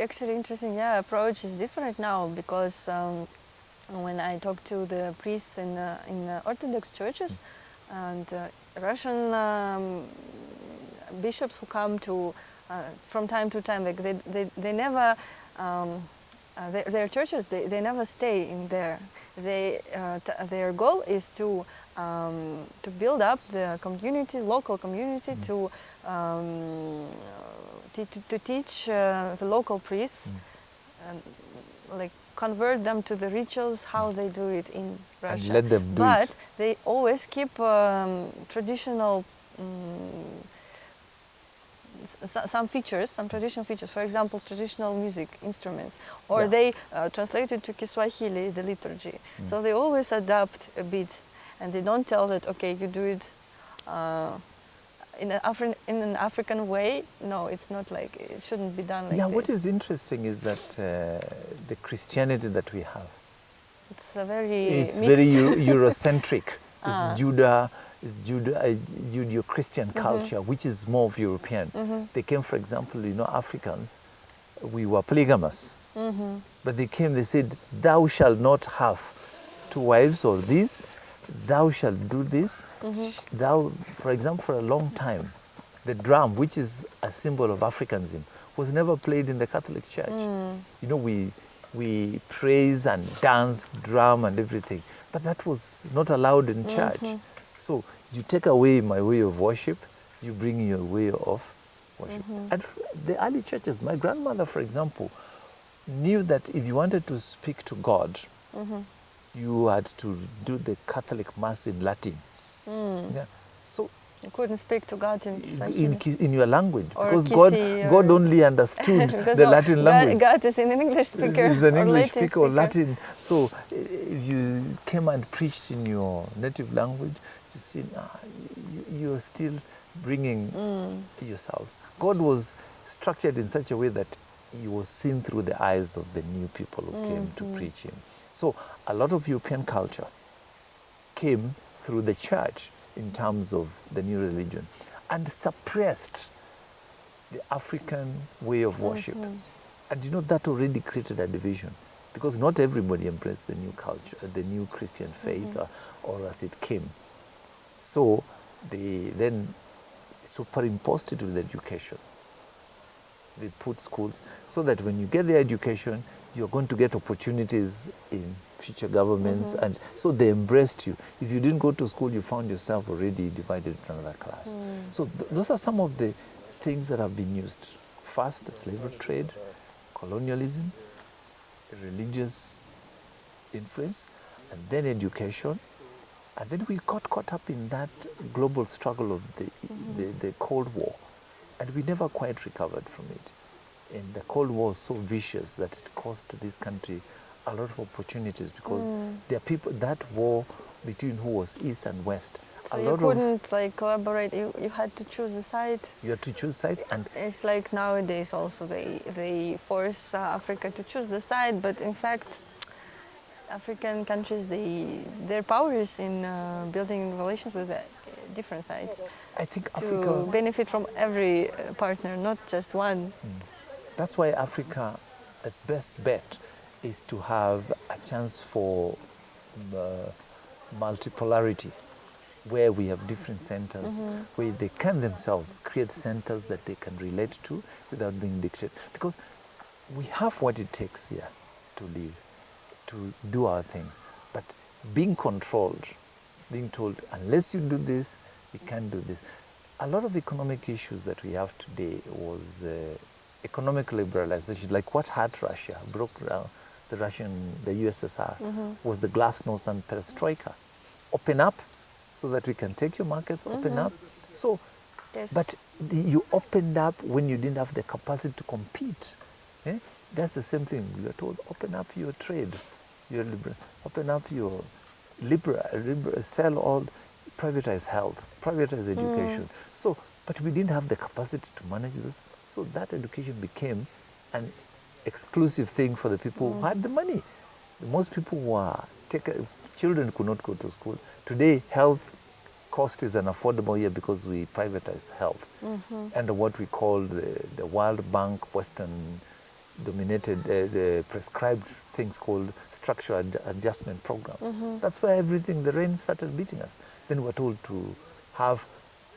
actually interesting. Yeah, approach is different now because when I talk to the priests in Orthodox churches and Russian bishops who come to from time to time, like they never their churches they never stay in there. Their goal is to build up the community, local community, to teach the local priests, like convert them to the rituals how they do it in Russia. And let them do but it. they always keep traditional some features, some traditional features. For example, traditional music instruments, or they translate it to Kiswahili, the liturgy. So they always adapt a bit, and they don't tell that okay, you do it in an African way. No, it's not like it shouldn't be done like Yeah, this. what is interesting is that the Christianity that we have, It's a very it's mixed. very Eurocentric. It's Judeo-Christian culture, which is more of European. They came, for example, Africans, we were polygamous. But they came, they said, thou shalt not have 2 wives or this, thou shalt do this. Thou, for example, for a long time, the drum, which is a symbol of Africanism, was never played in the Catholic Church. We praise and dance, drum and everything, but that was not allowed in church. So you take away my way of worship, you bring your way of worship. And the early churches, my grandmother, for example, knew that if you wanted to speak to God, you had to do the Catholic Mass in Latin. Yeah. So You couldn't speak to God in Swahili. in your language, Or because Kisi God only understood the Latin language. God is an English speaker. He's an or English Latin speaker or Latin. So if you came and preached in your native language, you see, you're still bringing yourselves. God was structured in such a way that he was seen through the eyes of the new people who came to preach him. So a lot of European culture came through the church in terms of the new religion and suppressed the African way of worship. And that already created a division, because not everybody embraced the new culture, the new Christian faith, or as it came. So they then superimposed it with education. They put schools so that when you get the education, you're going to get opportunities in future governments, and so they embraced you. If you didn't go to school, you found yourself already divided into another class. So those are some of the things that have been used. First, the slavery trade, colonialism, religious influence, and then education. And then we got caught up in that global struggle of the Cold War, and we never quite recovered from it. And the Cold War was so vicious that it cost this country a lot of opportunities, because there are people, that war between who was East and West. So you couldn't like collaborate, you had to choose a side. You had to choose sides, and it's like nowadays also they force Africa to choose the side, but in fact African countries, their power is in building relations with different sides. I think to Africa benefit from every partner, not just one. That's why Africa's best bet is to have a chance for multipolarity, where we have different centers, where they can themselves create centers that they can relate to without being dictated. Because we have what it takes here to live, to do our things. But being controlled, being told, unless you do this, you can't do this. A lot of economic issues that we have today was economic liberalization, like what hurt Russia, broke down the USSR, was the glasnost and perestroika. Open up so that we can take your markets, open up. So, Yes. but you opened up when you didn't have the capacity to compete. That's the same thing. You are told, open up your trade, your open up your sell all, privatize health, privatize education. So, but we didn't have the capacity to manage this. So that education became an exclusive thing for the people who had the money. Most people were children could not go to school. Today, health cost is unaffordable here because we privatized health. And what we call the World Bank Western dominated, the prescribed things called structural adjustment programs. That's where everything, the rain started beating us. Then we're told to have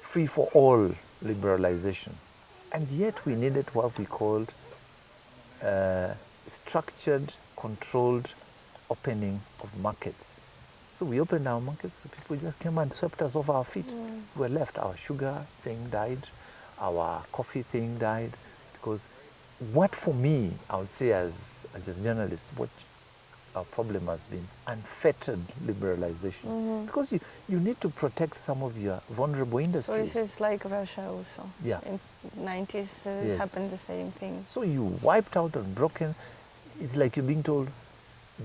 free for all liberalization. And yet we needed what we called structured, controlled opening of markets. So we opened our markets, the people just came and swept us off our feet. We were left, our sugar thing died, our coffee thing died, because what for me, I would say as a journalist, what our problem has been unfettered liberalization. Because you need to protect some of your vulnerable industries. So this is like Russia also. Yeah. In 90s it happened the same thing. So you wiped out and broken. It's like you're being told,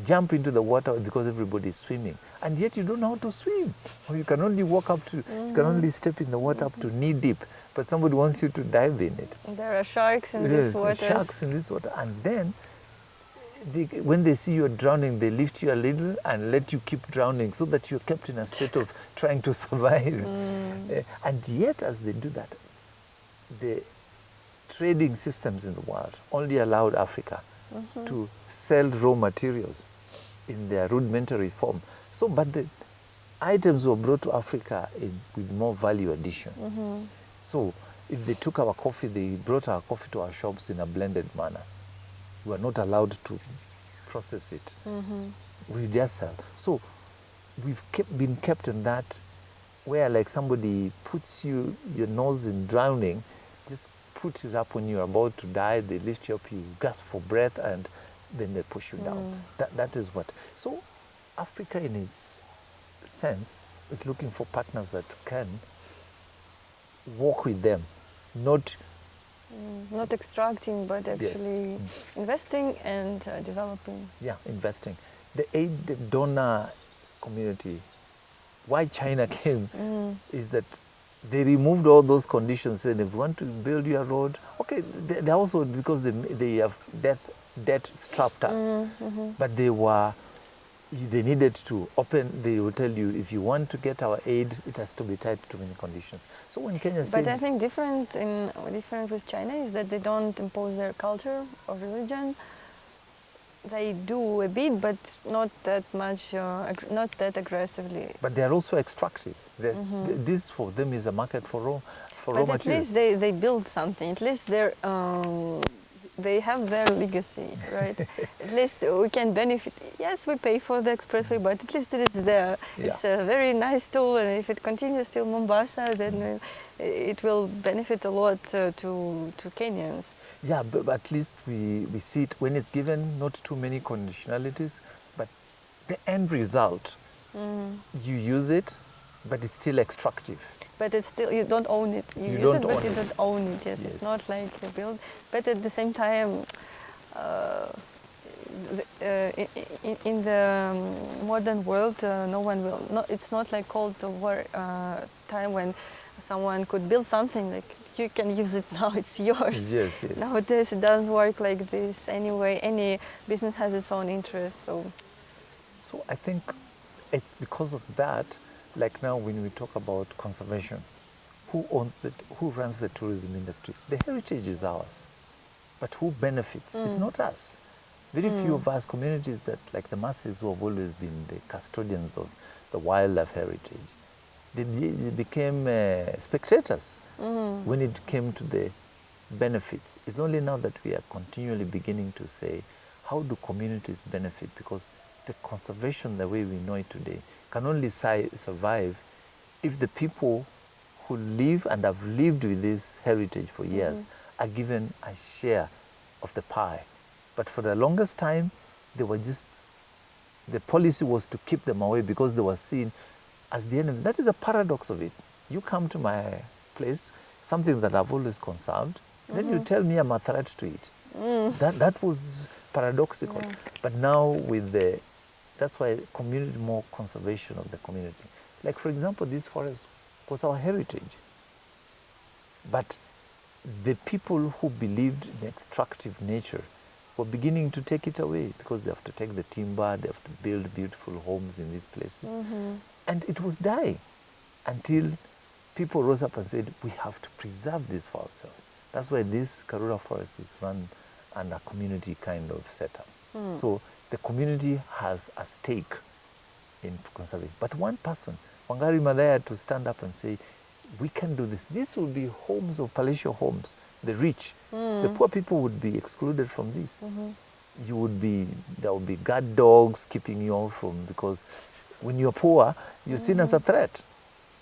jump into the water because everybody is swimming. And yet you don't know how to swim. Or you can only walk up to, you can only step in the water up to knee deep. But somebody wants you to dive in it. There are sharks in this water. Sharks in this water. And then, when they see you're drowning, they lift you a little and let you keep drowning so that you're kept in a state of trying to survive. And yet, as they do that, the trading systems in the world only allowed Africa to sell raw materials in their rudimentary form. So, but the items were brought to Africa with more value addition. So, if they took our coffee, they brought our coffee to our shops in a blended manner. We were not allowed to process it. We just sell. So, we've been kept in that where like somebody puts your nose in drowning, just put it up when you're about to die, they lift you up, you gasp for breath, and then they push you down. That is what. So Africa in its sense is looking for partners that can work with them, not extracting, but actually investing and developing. Yeah, investing. The donor community, why China came is that they removed all those conditions, and if you want to build your road, okay, they also, because they have debt strapped us, but they needed to open, they will tell you, if you want to get our aid, it has to be tied to many conditions. So when Kenya said... But I think different with China is that they don't impose their culture or religion. They do a bit, but not that much, not that aggressively. But they are also extractive. This for them is a market for raw materials. But at least they build something. At least they have their legacy, right? At least we can benefit. Yes, we pay for the expressway, but at least it is there. It's a very nice tool, and if it continues till Mombasa, then it will benefit a lot to Kenyans. Yeah, but at least we see it when it's given, not too many conditionalities, but the end result, you use it, but it's still extractive. But it's still, you don't own it. You use it, but you don't own it. Yes, it's not like you build. But at the same time, in the modern world, no one will. No, it's not like Cold War time when someone could build something like you can use it now. It's yours. Yes. Nowadays, it doesn't work like this anyway. Any business has its own interests. So I think it's because of that. Like now, when we talk about conservation, who runs the tourism industry? The heritage is ours, but who benefits? It's not us. Very few of us communities that, like the masses who have always been the custodians of the wildlife heritage, they became spectators when it came to the benefits. It's only now that we are continually beginning to say, how do communities benefit? Because the conservation, the way we know it today, can only survive if the people who live and have lived with this heritage for years are given a share of the pie. But for the longest time, they were just, the policy was to keep them away because they were seen as the enemy. That is the paradox of it. You come to my place, something that I've always conserved, then you tell me I'm a threat to it. That was paradoxical. But now with that's why more conservation of the community. Like for example, this forest was our heritage. But the people who believed in extractive nature were beginning to take it away because they have to take the timber, they have to build beautiful homes in these places. And it was dying. until people rose up and said, we have to preserve this for ourselves. That's why this Karura forest is run under community kind of setup. So the community has a stake in conservation. But one person, Wangari Maathai, had to stand up and say, we can do this. These will be homes of palatial homes, the rich. The poor people would be excluded from this. There would be guard dogs keeping you all from, because when you're poor, you're seen as a threat.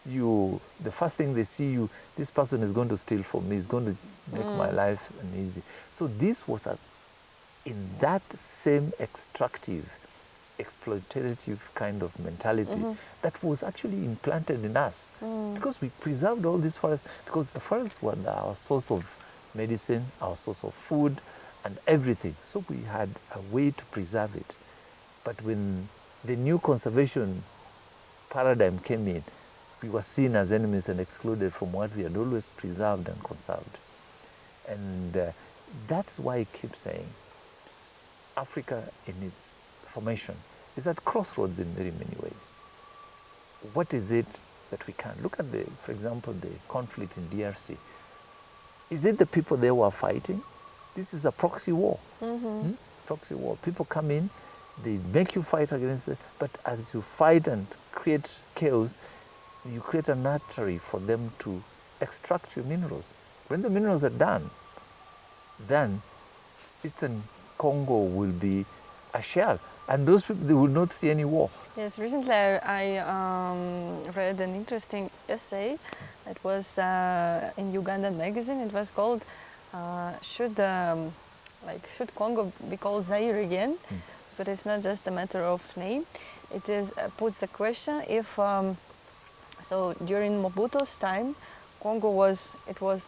The first thing they see you, this person is going to steal from me, is going to make my life uneasy. So this was in that same extractive, exploitative kind of mentality that was actually implanted in us, because we preserved all these forests, because the forests were our source of medicine, our source of food, and everything. So we had a way to preserve it. But when the new conservation paradigm came in, we were seen as enemies and excluded from what we had always preserved and conserved. And that's why I keep saying Africa in its formation is at crossroads in very many ways. What is it that we can look at? For example, the conflict in DRC. Is it the people there who are fighting? This is a proxy war. Proxy war. People come in, they make you fight against it, but as you fight and create chaos, you create a nursery for them to extract your minerals. When the minerals are done, then Eastern Congo will be a shell, and those people, they will not see any war. Yes, recently I read an interesting essay. It was in Ugandan magazine. It was called "Should Congo be called Zaire again?" But it's not just a matter of name. It is puts the question if so during Mobutu's time, Congo was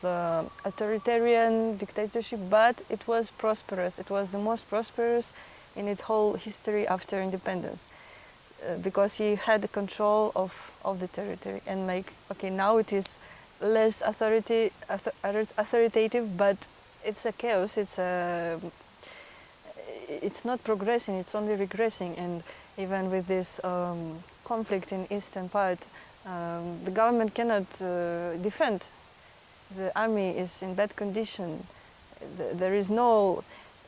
the authoritarian dictatorship, but it was prosperous. It was the most prosperous in its whole history after independence, because he had control of the territory. And now it is less authoritative, but it's a chaos. It's not progressing. It's only regressing. And even with this conflict in eastern part, the government cannot defend. The army is in bad condition. There is no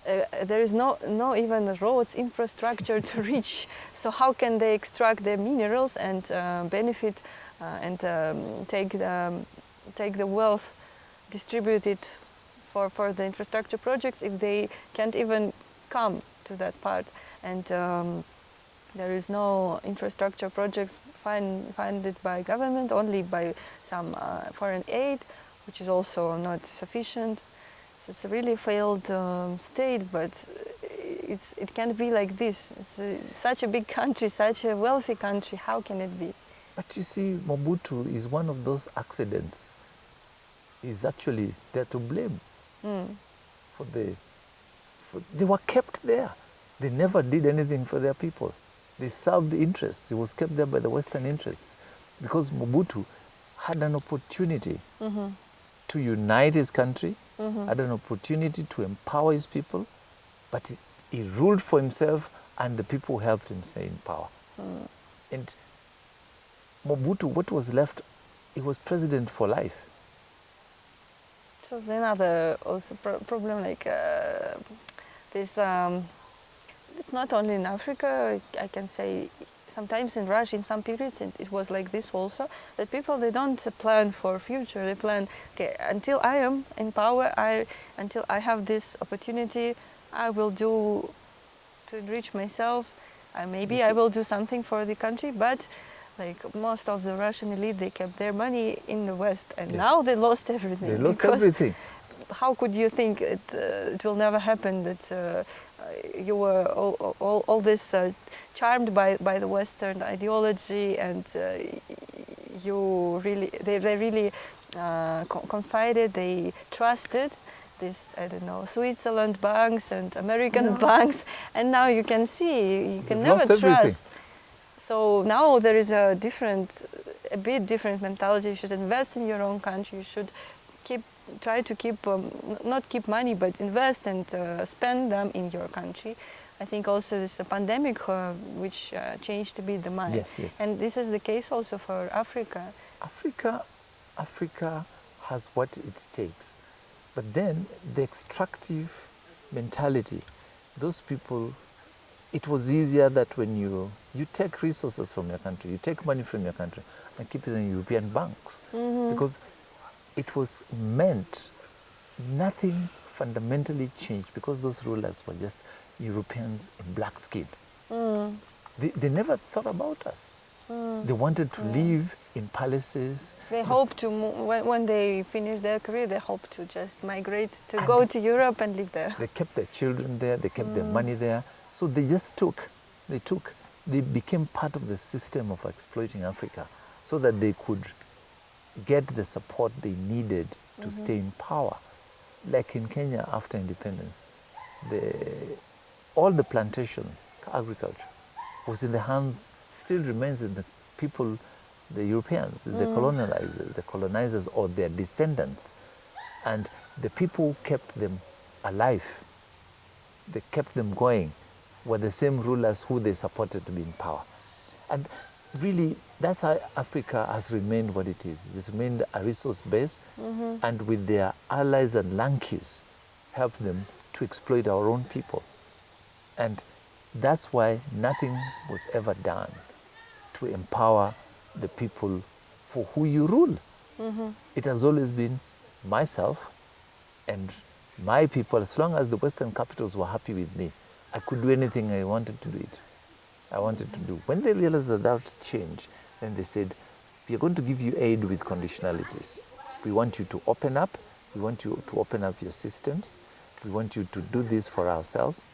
even roads, infrastructure to reach. So how can they extract their minerals and benefit and take the wealth, distribute it for the infrastructure projects if they can't even come to that part? And there is no infrastructure projects funded by government, only by some foreign aid, which is also not sufficient. So it's a really failed state, but it can't be like this. It's such a big country, such a wealthy country. How can it be? But you see, Mobutu is one of those accidents. He's actually there to blame. They were kept there. They never did anything for their people. They served interests. He was kept there by the Western interests, because Mobutu had an opportunity to unite his country, had an opportunity to empower his people, but he ruled for himself, and the people helped him stay in power. And Mobutu, what was left, he was president for life. So there's another also problem, this. It's not only in Africa. I can say sometimes in Russia, in some periods, it was like this also. That people, they don't plan for future. They plan, okay, until I am in power, until I have this opportunity, I will do to enrich myself. Maybe I will do something for the country. But most of the Russian elite, they kept their money in the West, and now they lost everything. They lost everything. How could you think it will never happen that you were all this charmed by the Western ideology, and they really confided, they trusted this, I don't know, Switzerland banks and American banks, and now you can see you can never trust. Everything. So now there is a bit different mentality. You should invest in your own country. You should try to keep, not keep money, but invest and spend them in your country. I think also this pandemic which changed a bit the mind. Yes. And this is the case also for Africa. Africa has what it takes. But then the extractive mentality, those people, it was easier that when you take resources from your country, you take money from your country and keep it in European banks. Because it was meant, nothing fundamentally changed because those rulers were just Europeans in black skin. They never thought about us. They wanted to live in palaces. They hope to, when they finish their career, they hope to just migrate, to go to Europe and live there. They kept their children there, they kept their money there. So they just they became part of the system of exploiting Africa so that they could get the support they needed to stay in power. Like in Kenya after independence, all the plantation agriculture was in the hands, still remains in the people, the Europeans, the colonizers or their descendants. And the people who kept them alive, they kept them going, were the same rulers who they supported to be in power. And really, that's how Africa has remained what it is. It's remained a resource base, and with their allies and lankies, help them to exploit our own people. And that's why nothing was ever done to empower the people for who you rule. It has always been myself and my people. As long as the Western capitals were happy with me, I could do anything I wanted to do it. I wanted to do. When they realized that that changed, then they said, we are going to give you aid with conditionalities. We want you to open up. We want you to open up your systems. We want you to do this for ourselves.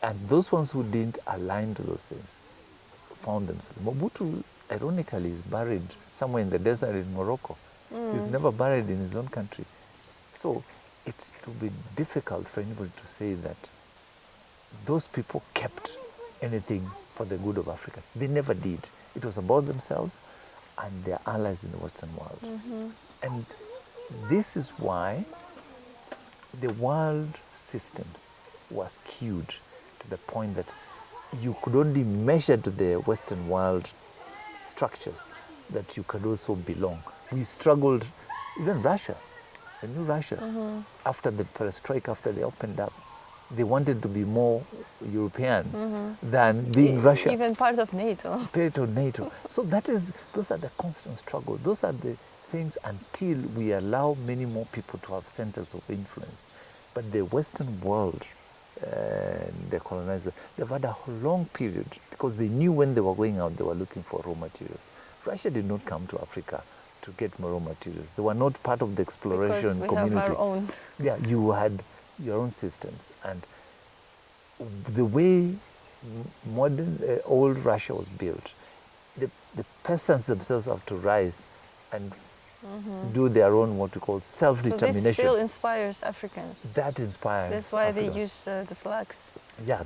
And those ones who didn't align to those things found themselves. Mobutu, ironically, is buried somewhere in the desert in Morocco. He's never buried in his own country. So it will be difficult for anybody to say that those people kept anything for the good of Africa. They never did. It was about themselves and their allies in the Western world. And this is why the world systems were skewed to the point that you could only measure to the Western world structures that you could also belong. We struggled, even Russia, the new Russia, after the perestroika, after they opened up, they wanted to be more European than being Russia. Even part of NATO. Part of NATO. So those are the constant struggle. Those are the things until we allow many more people to have centers of influence. But the Western world, the colonizers, they've had a long period because they knew when they were going out, they were looking for raw materials. Russia did not come to Africa to get raw materials. They were not part of the exploration because we community. have our own. Yeah, you had your own systems. And the way modern, old Russia was built, the peasants themselves have to rise and do their own, what we call, self-determination. So this still inspires Africans. That inspires That's why Africa. they use the flags. Yeah,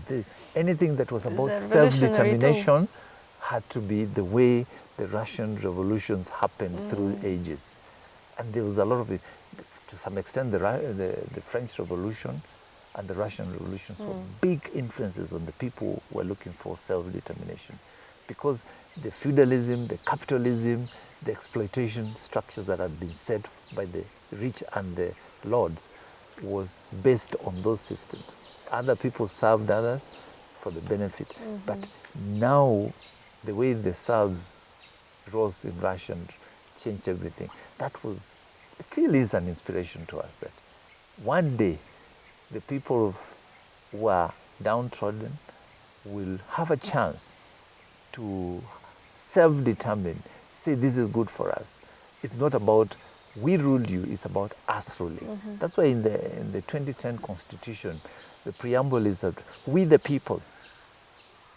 anything that was about It's a revolutionary self-determination had to be the way the Russian revolutions happened through ages. And there was a lot of it. To some extent, the French Revolution and the Russian revolutions were big influences on the people who were looking for self-determination. Because the feudalism, the capitalism, the exploitation structures that had been set by the rich and the lords was based on those systems. Other people served others for the benefit. But now, the way the Serbs rose in Russia and changed everything, that was, still is an inspiration to us that one day the people who are downtrodden will have a chance to self-determine, say this is good for us. It's not about we ruled you, it's about us ruling. That's why in the 2010 Constitution, the preamble is that we the people,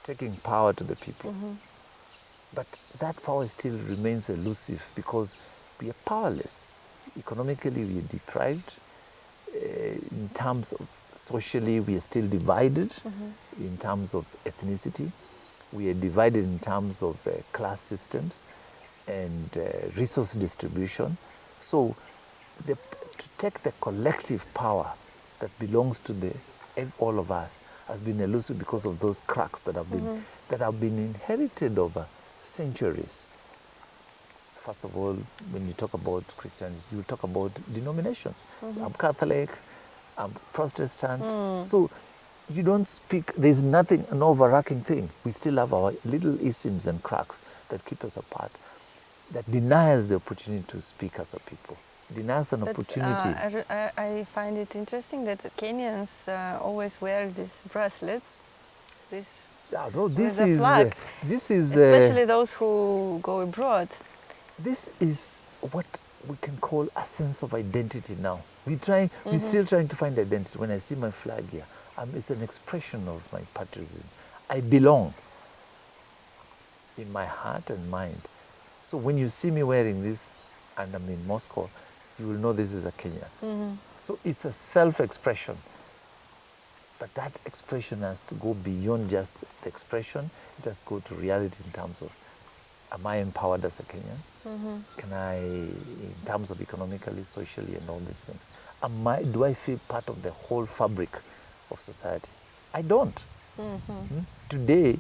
taking power to the people. But that power still remains elusive because we are powerless. Economically, we are deprived. In terms of socially, we are still divided. In terms of ethnicity, we are divided in terms of class systems and resource distribution. So to take the collective power that belongs to all of us has been elusive because of those cracks that have been inherited over centuries. first of all, when you talk about Christianity, you talk about denominations. I'm Catholic, I'm Protestant. So you don't speak, there's nothing, an overarching thing. We still have our little isms and cracks that keep us apart, that deny us the opportunity to speak as a people, denies an opportunity. I find it interesting that Kenyans always wear these bracelets. This is flag. This is especially those who go abroad. This is what we can call a sense of identity now. We're still trying to find identity. When I see my flag here, it's an expression of my patriotism. I belong in my heart and mind. So when you see me wearing this, and I'm in Moscow, you will know this is a Kenyan. So it's a self-expression. But that expression has to go beyond just the expression. It has to go to reality in terms of, am I empowered as a Kenyan? Can I, in terms of economically, socially, and all these things, do I feel part of the whole fabric of society? I don't. Today,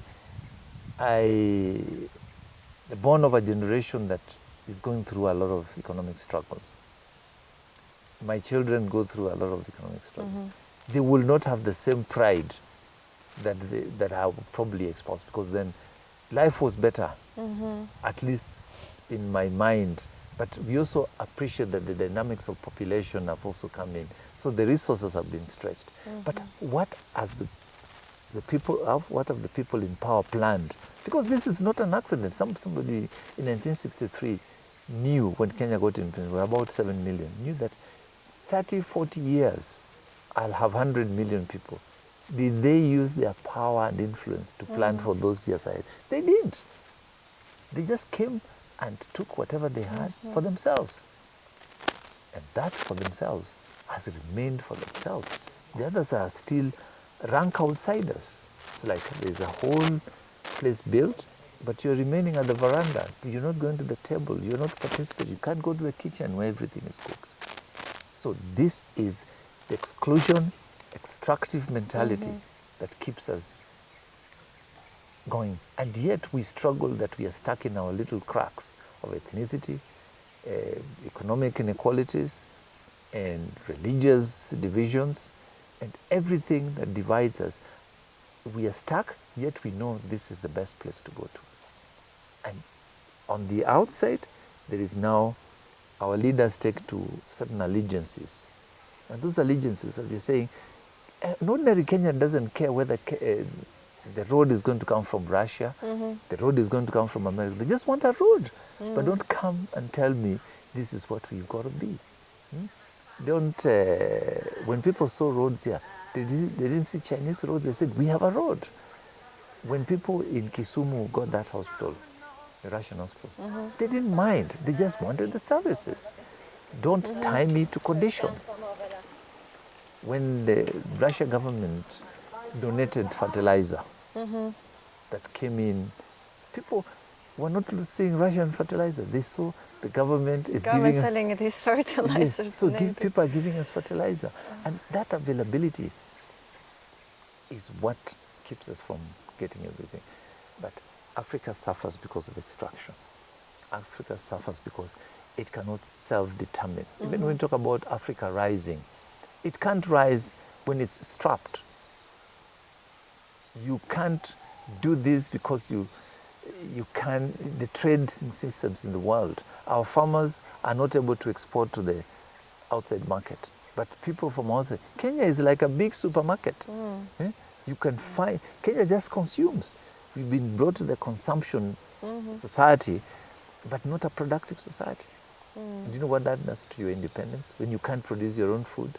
born of a generation that is going through a lot of economic struggles. My children go through a lot of economic struggles. They will not have the same pride that I will probably expose, because then life was better, at least in my mind. But we also appreciate that the dynamics of population have also come in. So the resources have been stretched. But what have the people in power planned? Because this is not an accident. Somebody in 1963 knew, when Kenya got independence, we were about 7 million, knew that 30, 40 years, I'll have 100 million people. Did they use their power and influence to plan for those years ahead? They didn't. They just came and took whatever they had for themselves. And that for themselves has remained for themselves. The others are still rank outsiders. It's like there's a whole place built, but you're remaining at the veranda. You're not going to the table. You're not participating. You can't go to the kitchen where everything is cooked. So this is the exclusion, extractive mentality that keeps us going. And yet we struggle that we are stuck in our little cracks of ethnicity, economic inequalities, and religious divisions, and everything that divides us. We are stuck, yet we know this is the best place to go to. And on the outside, there is now, our leaders take to certain allegiances. And those allegiances that we're saying, an ordinary Kenyan doesn't care whether the road is going to come from Russia, the road is going to come from America. They just want a road. But don't come and tell me this is what we've got to be. Don't, when people saw roads here, they didn't see Chinese roads, they said, we have a road. When people in Kisumu got that hospital, the Russian hospital, they didn't mind, they just wanted the services. Don't tie me to conditions. When the Russian government donated fertilizer that came in, people were not seeing Russian fertilizer. They saw the government is giving us, selling this fertilizer. Yes, so people are giving us fertilizer. And that availability is what keeps us from getting everything. But Africa suffers because of extraction. Africa suffers because it cannot self-determine. Even when we talk about Africa rising, it can't rise when it's strapped. You can't do this because you can, the trade systems in the world, our farmers are not able to export to the outside market. But people from outside, Kenya is like a big supermarket. You can find, Kenya just consumes. We've been brought to the consumption society, but not a productive society. Do you know what that does to your independence? When you can't produce your own food,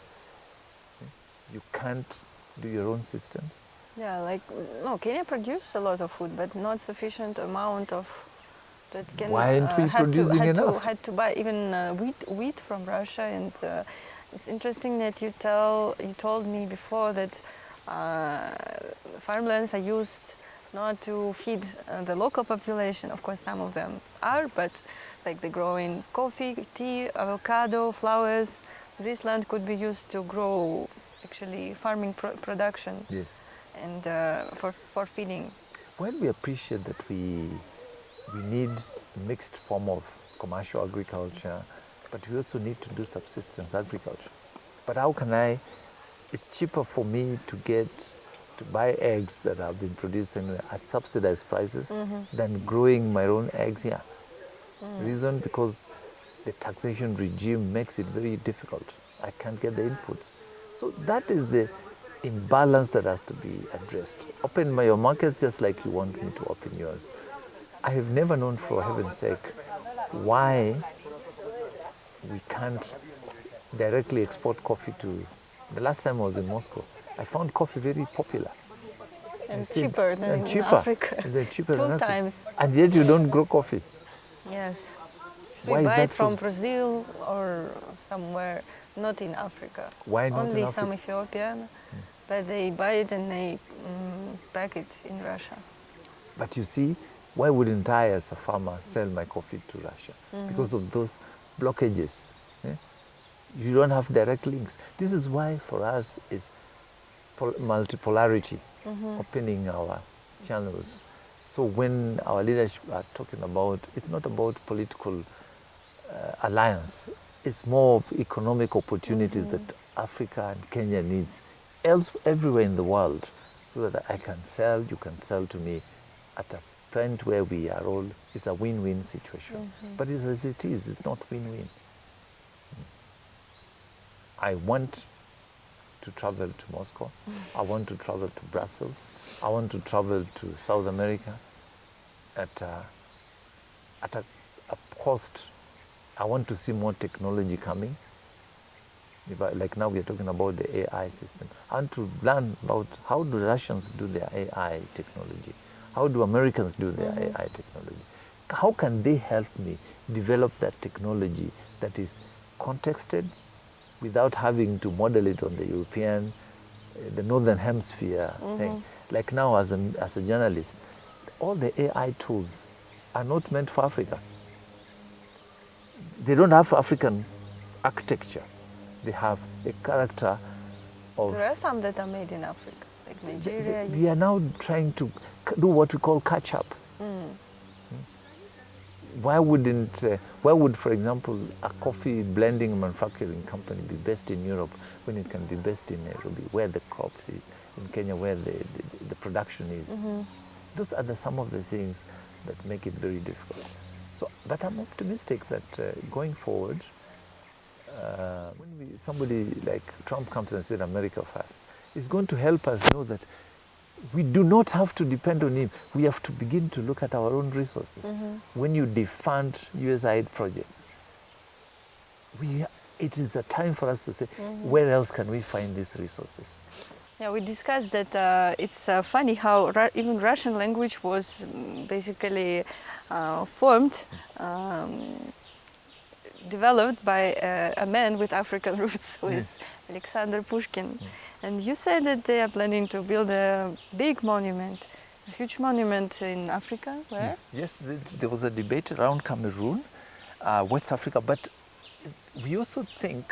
you can't do your own systems. Yeah, like, no, Kenya produces a lot of food, but not sufficient amount of that can. Why aren't we producing enough? Had to buy even wheat from Russia, and it's interesting that you told me before that farmlands are used not to feed the local population. Of course, some of them are, but like they grow in coffee, tea, avocado, flowers. This land could be used to grow actually farming production. Yes. And for feeding. When we appreciate that we need mixed form of commercial agriculture, but we also need to do subsistence agriculture. But how can I, it's cheaper for me to buy eggs that have been produced at subsidized prices than growing my own eggs here. Reason, because the taxation regime makes it very difficult. I can't get the inputs. So that is the imbalance that has to be addressed. Open your markets just like you want me to open yours. I have never known, for heaven's sake, why we can't directly export coffee to... The last time I was in Moscow, I found coffee very popular. And cheaper than in Africa. They're cheaper Two than times. And yet you don't grow coffee. Yes. Why We is buy that it from Brazil or somewhere, not in Africa. Why not Only in Africa? some Ethiopian, but they buy it and they pack it in Russia. But you see, why wouldn't I as a farmer sell my coffee to Russia? Because of those blockages. You don't have direct links. This is why for us is multipolarity, opening our channels. So when our leaders are talking about, it's not about political alliance, it's more of economic opportunities that Africa and Kenya needs everywhere in the world, so that I can sell, you can sell to me at a point where we are all, it's a win-win situation. But as it is, it's not win-win. I want to travel to Moscow, I want to travel to Brussels, I want to travel to South America at a cost. I want to see more technology coming. Like now we are talking about the AI system. I want to learn about how do Russians do their AI technology? How do Americans do their AI technology? How can they help me develop that technology that is contexted without having to model it on the European, the Northern Hemisphere thing? Like now as a journalist, all the AI tools are not meant for Africa. They don't have African architecture. They have a character of... There are some that are made in Africa, like Nigeria. We are now trying to do what we call catch up. Why would, for example, a coffee blending manufacturing company be based in Europe when it can be based in Nairobi, where the crop is, in Kenya, where the production is? Those are some of the things that make it very difficult. So, but I'm optimistic that going forward, when somebody like Trump comes and said America first, it's going to help us know that we do not have to depend on him. We have to begin to look at our own resources. When you defund USAID projects, it is a time for us to say, where else can we find these resources? Yeah, we discussed that it's funny how even Russian language was basically formed, developed by a man with African roots, who is Alexander Pushkin. And you said that they are planning to build a big monument, a huge monument in Africa. Where? Yes, there was a debate around Cameroon, West Africa, but we also think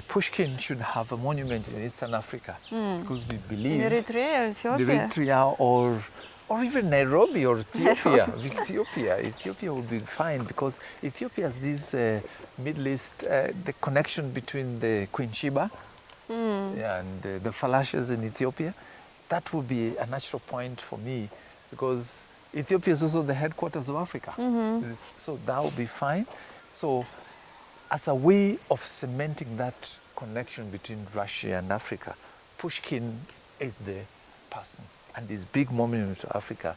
Pushkin should have a monument in Eastern Africa, because we believe in Eritrea, or even Nairobi or Ethiopia. Ethiopia would be fine, because Ethiopia has this Middle East, the connection between the Queen Sheba and the Falashas in Ethiopia. That would be a natural point for me, because Ethiopia is also the headquarters of Africa. So that would be fine. So as a way of cementing that connection between Russia and Africa, Pushkin is the person. And this big monument to Africa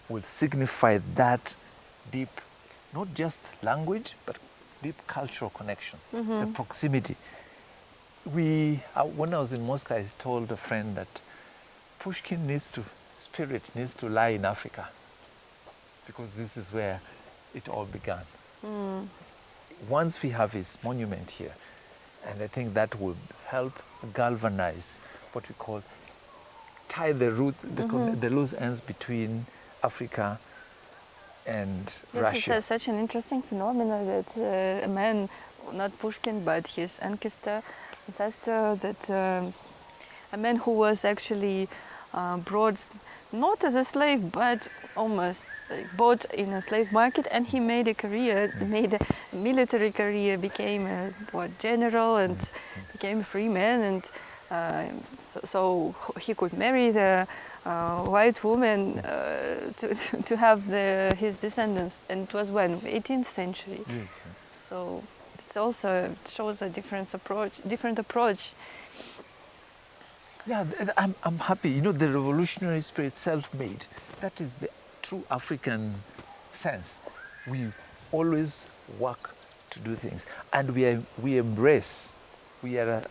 will signify that deep, not just language, but deep cultural connection, the proximity. When I was in Moscow, I told a friend that Pushkin's spirit needs to lie in Africa, because this is where it all began. Once we have his monument here, and I think that would help galvanize what we call tie the loose ends between Africa and Russia. It's such an interesting phenomenon that a man, not Pushkin, but his ancestor, that a man who was actually brought not as a slave, but almost bought in a slave market, and he made a career, made a military career, became a general, and became a free man, and so he could marry the white woman to have his descendants, and it was when 18th century. Yes. So it also shows a different approach. Yeah, I'm happy. You know, the revolutionary spirit, self-made, that is the true African sense. We always work to do things, and we embrace. We are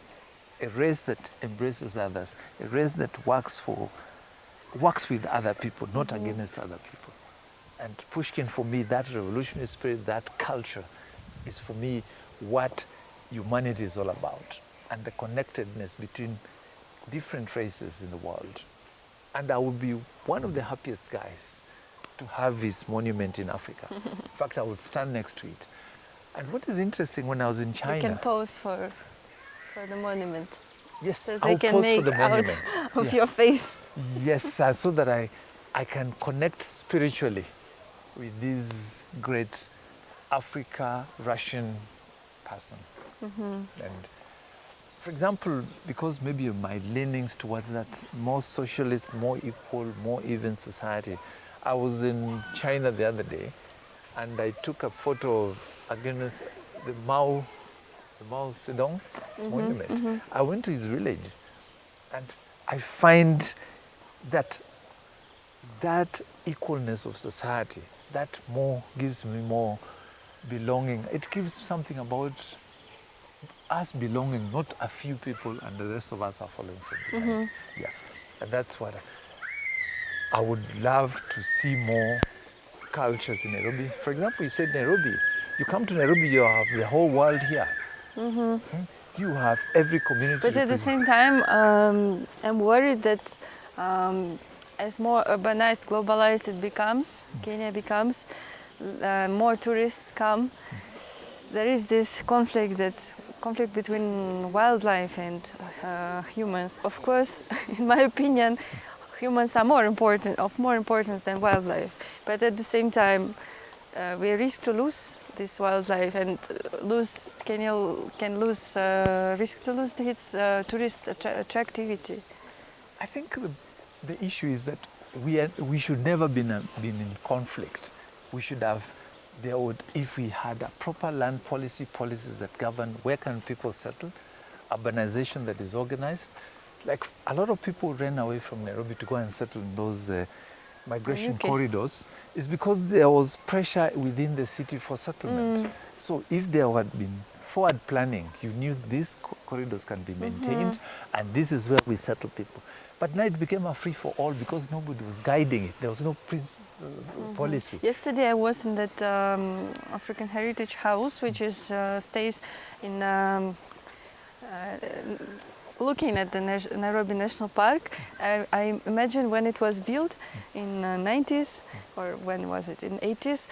a race that embraces others, a race that works with other people, not against other people. And Pushkin, for me, that revolutionary spirit, that culture, is for me what humanity is all about, and the connectedness between different races in the world. And I would be one of the happiest guys to have his monument in Africa. In fact, I would stand next to it. And what is interesting, when I was in China... You can pose for the monument. Yes, so I they will can pose make for the monument. out of your face. Yes, so that I can connect spiritually with this great Russian person. And for example, because maybe of my leanings towards that more socialist, more equal, more even society, I was in China the other day, and I took a photo of against the Mao Zedong monument. I went to his village, and I find that equalness of society, that gives me more belonging. It gives something about us belonging, not a few people, and the rest of us are following from behind. Yeah, and that's what I would love to see more cultures in Nairobi. For example, you said Nairobi. You come to Nairobi, you have the whole world here. You have every community. But at the same time, I'm worried that as more urbanized, globalized it becomes, Kenya becomes, more tourists come. There is this conflict between wildlife and humans. Of course, in my opinion, humans are more importance than wildlife. But at the same time, we risk to lose this wildlife and Kenya can risk to lose its tourist attractivity. I think the issue is that we should never been in conflict. We should have. If we had a proper land policies that govern where can people settle, urbanization that is organized. Like a lot of people ran away from Nairobi to go and settle in those migration corridors, is because there was pressure within the city for settlement. So if there had been forward planning, you knew these corridors can be maintained, and this is where we settle people. But now it became a free-for-all because nobody was guiding it. There was no policy. Yesterday I was in that African Heritage House, which stays in looking at the Nairobi National Park. I imagine when it was built in 90s, or when was it, in 80s,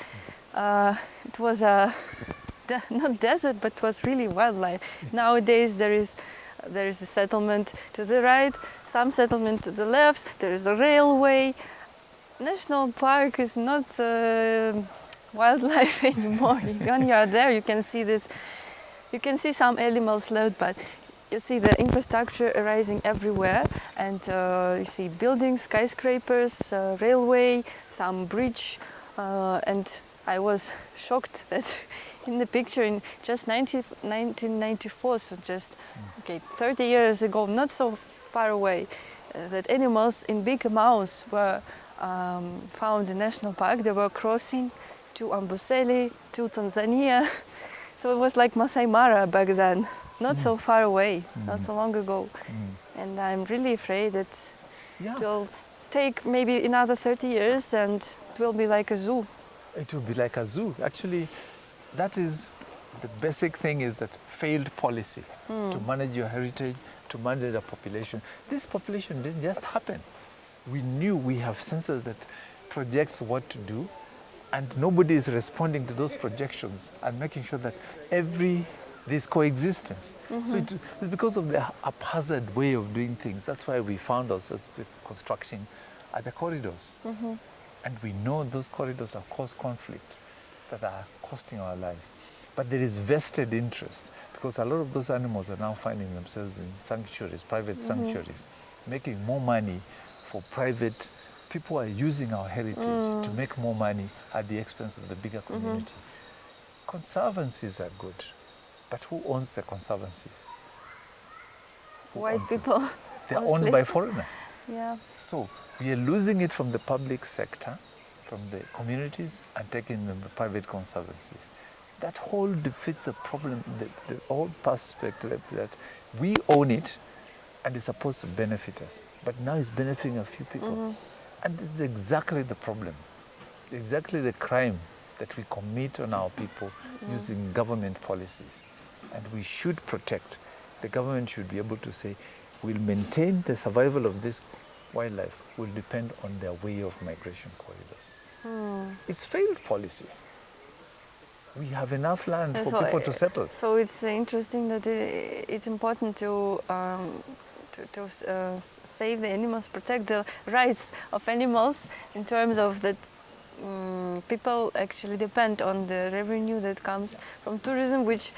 it was not desert, but it was really wildlife. Nowadays there is a settlement to the right, some settlement to the left, there is a railway. National Park is not wildlife anymore. When you are there, you can see this. You can see some animals loud, but you see the infrastructure arising everywhere, and you see buildings, skyscrapers, railway, some bridge, and I was shocked that in the picture in just 1994, so just 30 years ago, not so far away, that animals in big amounts were found in National Park. They were crossing to Amboseli, to Tanzania. So it was like Masai Mara back then, not so far away, not so long ago. And I'm really afraid that it will take maybe another 30 years and it will be like a zoo. It will be like a zoo. Actually, that is the basic thing, is that failed policy to manage your heritage, to manage the population. This population didn't just happen. We knew we have census that projects what to do, and nobody is responding to those projections and making sure that this coexistence. So it's because of the haphazard way of doing things. That's why we found ourselves with construction at the corridors. And we know those corridors have caused conflict that are costing our lives. But there is vested interest, because a lot of those animals are now finding themselves in sanctuaries, private sanctuaries, making more money for private. People are using our heritage to make more money at the expense of the bigger community. Conservancies are good, but who owns the conservancies? White people. They're owned by foreigners. Yeah. So we are losing it from the public sector, from the communities, and taking them to private conservancies. That whole defeats the problem, the whole perspective that we own it and it's supposed to benefit us. But now it's benefiting a few people. And this is exactly the problem, exactly the crime that we commit on our people using government policies. And we should protect. The government should be able to say, we'll maintain the survival of this wildlife will depend on their way of migration corridors. It's failed policy. We have enough land for people to settle. So it's interesting that it's important to save the animals, protect the rights of animals in terms of that people actually depend on the revenue that comes from tourism, which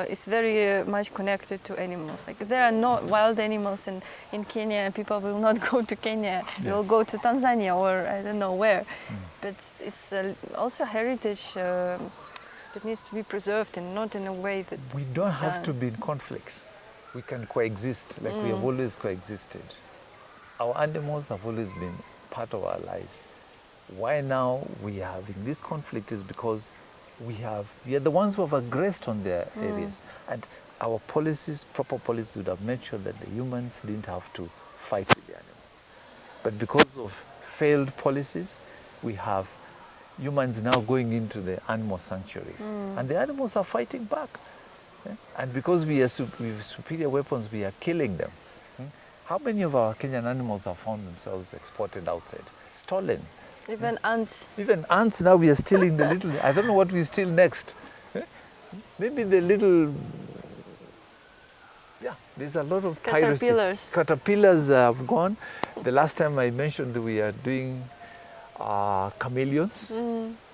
is very much connected to animals. Like there are no wild animals in Kenya, people will not go to Kenya, they will go to Tanzania or I don't know where. But it's also heritage that needs to be preserved and not in a way that... We don't have to be in conflict. We can coexist like we have always coexisted. Our animals have always been part of our lives. Why now we are having this conflict is because we are the ones who have aggressed on their areas. And our policies, proper policies, would have made sure that the humans didn't have to fight with the animals. But because of failed policies, we have humans now going into the animal sanctuaries. And the animals are fighting back. And because we have superior weapons, we are killing them. How many of our Kenyan animals have found themselves exported outside? Stolen. Even ants. Even ants now we are stealing the little, I don't know what we steal next. Maybe the little, there's a lot of caterpillars. Piracy. Caterpillars have gone. The last time I mentioned we are doing chameleons.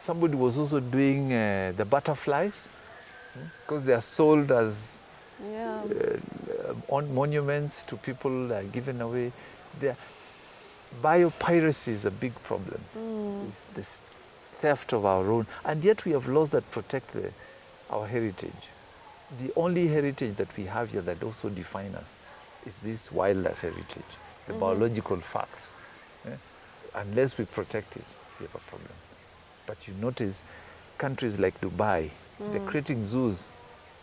Somebody was also doing the butterflies, because they are sold as on monuments to people, given away. Biopiracy is a big problem. This theft of our own, and yet we have laws that protect our heritage. The only heritage that we have here that also define us is this wildlife heritage, the biological facts. Unless we protect it, we have a problem. But you notice countries like Dubai, they're creating zoos.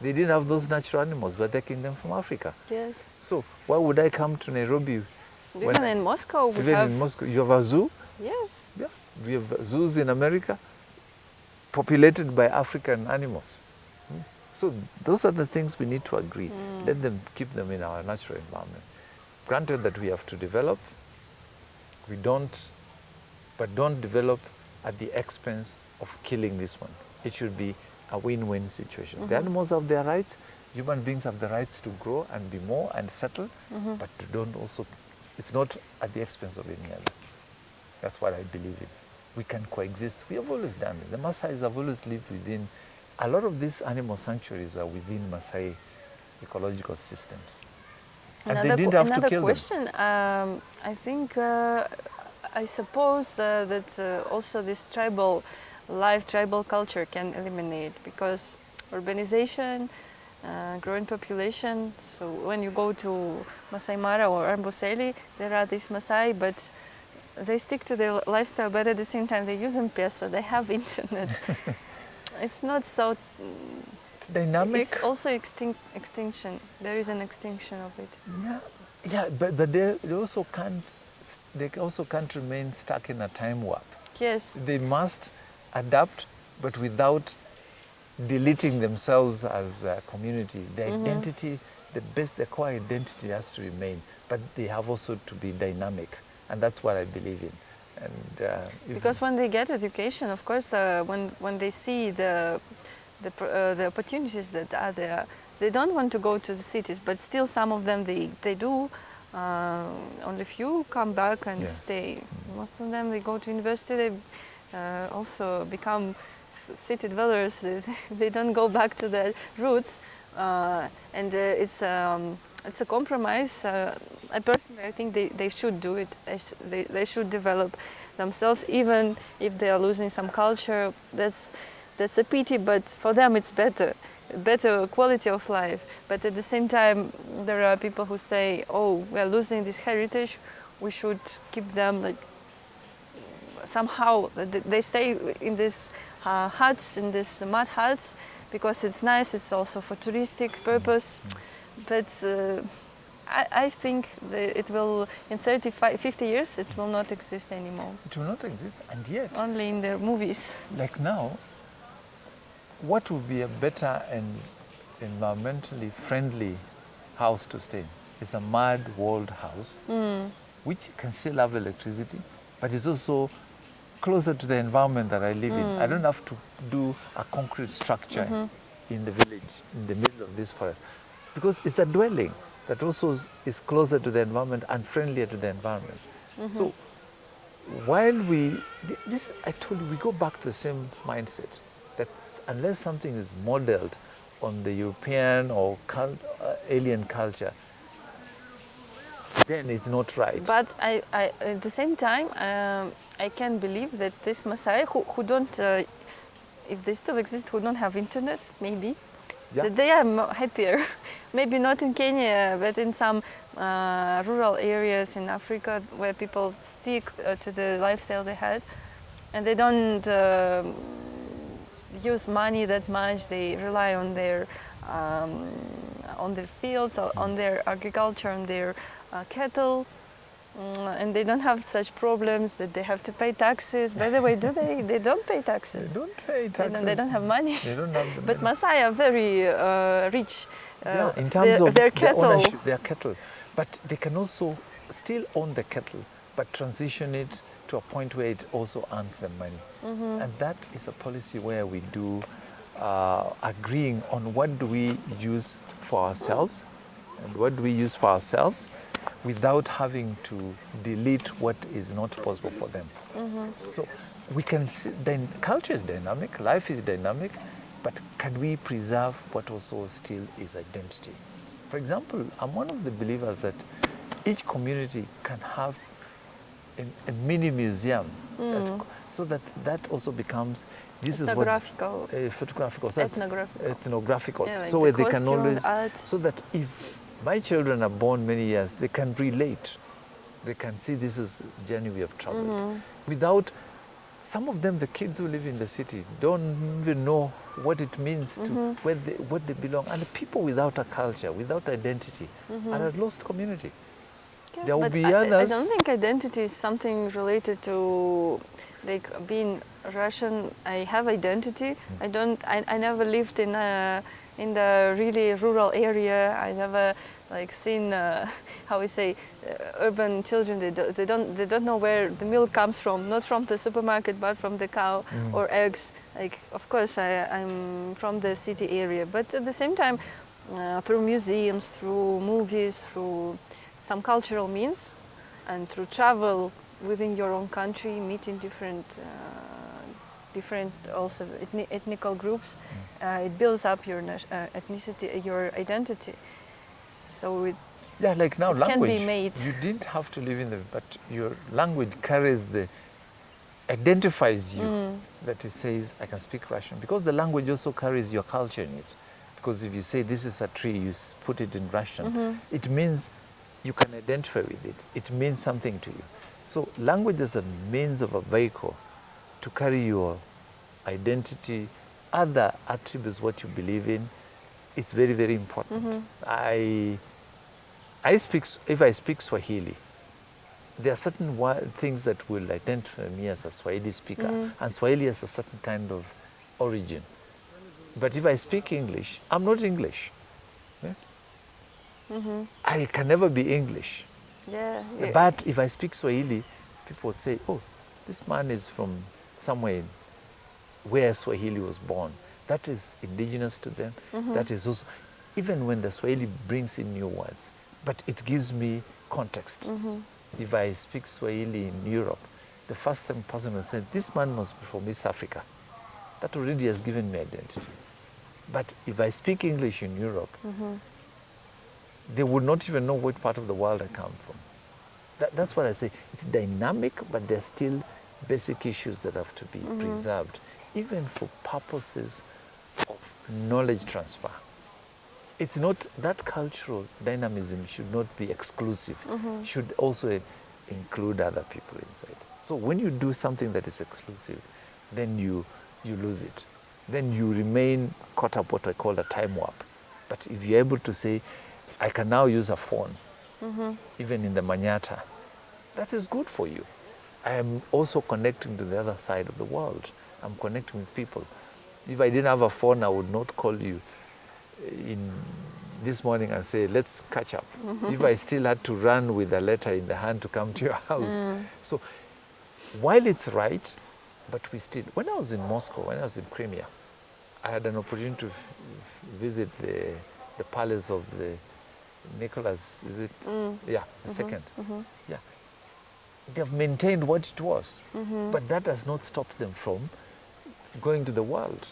They didn't have those natural animals, but they're taking them from Africa. Yes. So why would I come to Nairobi? Even in Moscow, in Moscow, you have a zoo? Yes. Yeah, we have zoos in America, populated by African animals. So those are the things we need to agree. Let them keep them in our natural environment. Granted that we have to develop, but don't develop at the expense of killing this one. It should be a win-win situation. The animals have their rights, human beings have the rights to grow and be more and settle, but don't also, it's not at the expense of any other. That's what I believe in. We can coexist. We have always done it. The Maasais have always lived within, a lot of these animal sanctuaries are within Maasai ecological systems. And they didn't have to kill question, them. I think, I suppose that also this tribal culture can eliminate, because urbanization, growing population. So when you go to Masai Mara or Amboseli, there are these Masai, but they stick to their lifestyle, but at the same time they use M-Pesa, they have internet. It's not so dynamic. It's also extinction. There is an extinction of it. Yeah, but they also can't remain stuck in a time warp. Yes. They must adapt, but without deleting themselves as a community. The identity, the core identity has to remain, but they have also to be dynamic, and that's what I believe in. And because when they get education, of course, when they see the opportunities that are there, they don't want to go to the cities, but still some of them they do only few come back and Yeah. stay. Most of them, they go to university, they also become city dwellers. They don't go back to their roots, and it's a compromise. I personally, I think they should do it. They should develop themselves, even if they are losing some culture. That's a pity, but for them it's better quality of life. But at the same time, there are people who say, "Oh, we are losing this heritage. We should keep them like somehow." They stay in these huts, in these mud huts, because it's nice. It's also for touristic purpose. But I think it will, in 35, 50 years, it will not exist anymore. It will not exist, and yet, Only in their movies. like now, what would be a better and environmentally friendly house to stay in? It's a mud walled house, which can still have electricity, but it's also closer to the environment that I live in. I don't have to do a concrete structure in the village, in the middle of this forest, because it's a dwelling that also is closer to the environment and friendlier to the environment. So while I told you, we go back to the same mindset that unless something is modeled on the European or alien culture, then it's not right. But I at the same time, I can believe that this Maasai who don't, if they still exist, who don't have internet, maybe, that they are happier. Maybe not in Kenya, but in some rural areas in Africa where people stick to the lifestyle they had, and they don't use money that much. They rely on their fields, on their agriculture, on their cattle, and they don't have such problems that they have to pay taxes. By the way, do they? They don't pay taxes. They don't pay taxes. They don't have money. They don't have the But money. Maasai are very rich. In terms of their cattle. ownership, their cattle. But they can also still own the cattle, but transition it to a point where it also earns them money. And that is a policy where we do agreeing on what do we use for ourselves and what do we use for ourselves without having to delete what is not possible for them. So we can see, then culture is dynamic, life is dynamic, but can we preserve what also still is identity? For example, I'm one of the believers that each community can have a mini museum, so that also becomes Ethnographical. ethnographical. Yeah, like so the where they can costume, always, art. so that if my children are born many years, they can relate. They can see this is the journey we have traveled. Without, some of them, the kids who live in the city, don't even know what it means to what they belong. And the people without a culture, without identity, are a lost community. Yes, There will but be I others. don't think identity is something related to, like, being Russian. I have identity. I never lived in the really rural area. I never seen how we say urban children. They don't know where the milk comes from. Not from the supermarket, but from the cow or eggs. Like, of course, I'm from the city area, but at the same time, through museums, through movies, through some cultural means, and through travel within your own country, meeting different also ethnical groups, it builds up your ethnicity, your identity. So it like now, language. can be made. You didn't have to live in but your language identifies you. That it says, I can speak Russian, because the language also carries your culture in it. Because if you say this is a tree, you put it in Russian, it means you can identify with it. It means something to you. So language is a means of a vehicle to carry your identity, other attributes, what you believe in. It's very, very important. If I speak Swahili, there are certain things that will identify me as a Swahili speaker, and Swahili has a certain kind of origin. But if I speak English, I'm not English. I can never be English. Yeah. But if I speak Swahili, people say, oh, this man is from somewhere where Swahili was born. That is indigenous to them. That is also, even when the Swahili brings in new words, but it gives me context. If I speak Swahili in Europe, the first time person will say, this man must be from East Africa. That already has given me identity. But if I speak English in Europe, they would not even know what part of the world I come from. That's what I say. It's dynamic, but there's still basic issues that have to be preserved, even for purposes of knowledge transfer. It's not, that cultural dynamism should not be exclusive, should also include other people inside. So when you do something that is exclusive, then you lose it. Then you remain caught up what I call a time warp. But if you're able to say, I can now use a phone, even in the Manyata, that is good for you. I am also connecting to the other side of the world. I'm connecting with people. If I didn't have a phone, I would not call you in this morning and say, let's catch up. If I still had to run with a letter in the hand to come to your house. So while it's right, but we still, when I was in Moscow, when I was in Crimea, I had an opportunity to visit the palace of the Nicholas, is it? Yeah, the second. Yeah. They have maintained what it was, but that does not stop them from going to the world.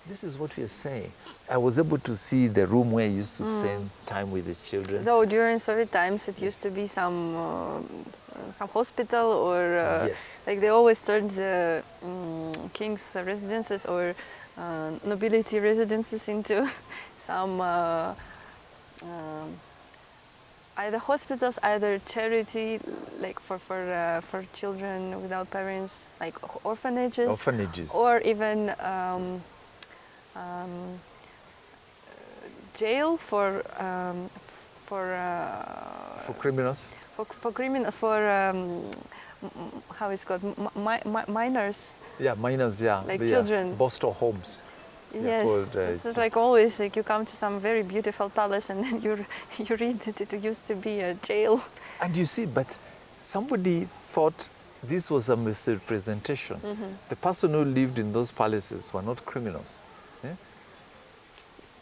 This is what we are saying. I was able to see the room where he used to spend time with his children. Though during Soviet times it used to be some hospital or like they always turned the king's residences or nobility residences into some either hospitals, either charity, like for children without parents, like orphanages. Orphanages. Or even jail for criminals. For criminal how it's called minors. Yeah, minors. Yeah, like children. Foster homes. Yes, it's like always like you come to some very beautiful palace and then you read that it used to be a jail. And you see, but somebody thought this was a misrepresentation. The person who lived in those palaces were not criminals. Yeah?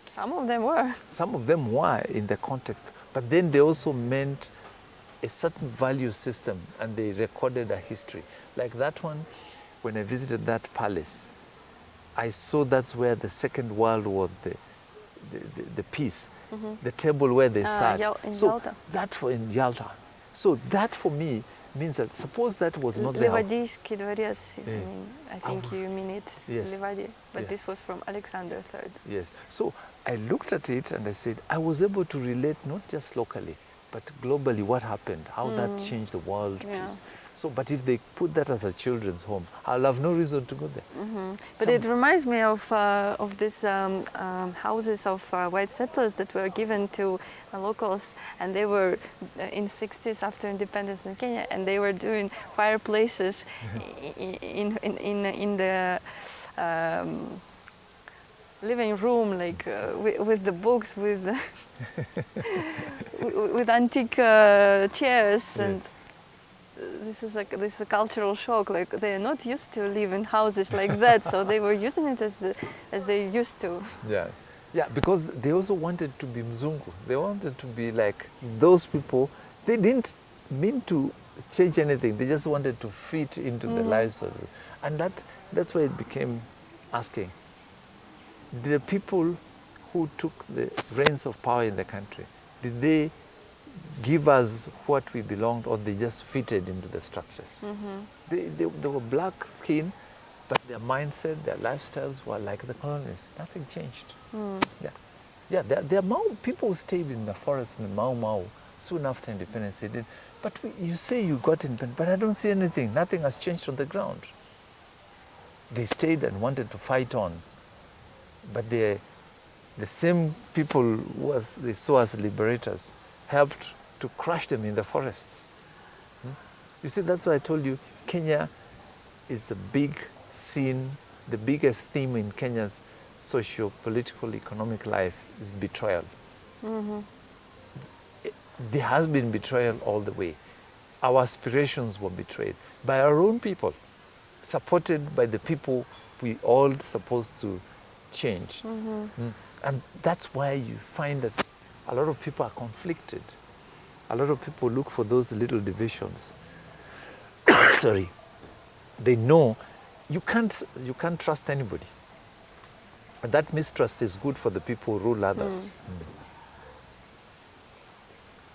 Some of them were. Some of them were in the context, but then they also meant a certain value system and they recorded a history. Like that one, when I visited that palace, I saw that's where the Second World War, the peace, the table where they sat. In so Yalta. That for in Yalta. So that for me means that suppose that was not there. Livadiyский дворец. I think you mean it. Yes. Livadi. But this was from Alexander III. Yes. So I looked at it and I said, I was able to relate not just locally, but globally what happened, how that changed the world. Yeah. Peace. So, but if they put that as a children's home, I'll have no reason to go there. But it reminds me of these houses of white settlers that were given to locals, and they were in 60s after independence in Kenya, and they were doing fireplaces in the living room, like with the books, with with antique chairs and. This is a cultural shock. Like they are not used to live in houses like that, so they were using it as they used to. Yeah, yeah, because they also wanted to be Mzungu. They wanted to be like those people. They didn't mean to change anything. They just wanted to fit into the lives of it. And that's why it became asking: the people who took the reins of power in the country, did they give us what we belonged, or they just fitted into the structures? They were black skin, but their mindset, their lifestyles were like the colonists. Nothing changed. There are Mau people who stayed in the forest in Mau soon after independence. They did, but you say you got independent, but I don't see anything. Nothing has changed on the ground. They stayed and wanted to fight on, but the same people who they saw as liberators helped to crush them in the forests. You see, that's why I told you Kenya is the big scene, the biggest theme in Kenya's socio-political economic life is betrayal. There has been betrayal all the way. Our aspirations were betrayed by our own people, supported by the people we all supposed to change. And that's why you find that a lot of people are conflicted. a lot of people look for those little divisions. Sorry. They know you can't trust anybody. And that mistrust is good for the people who rule others.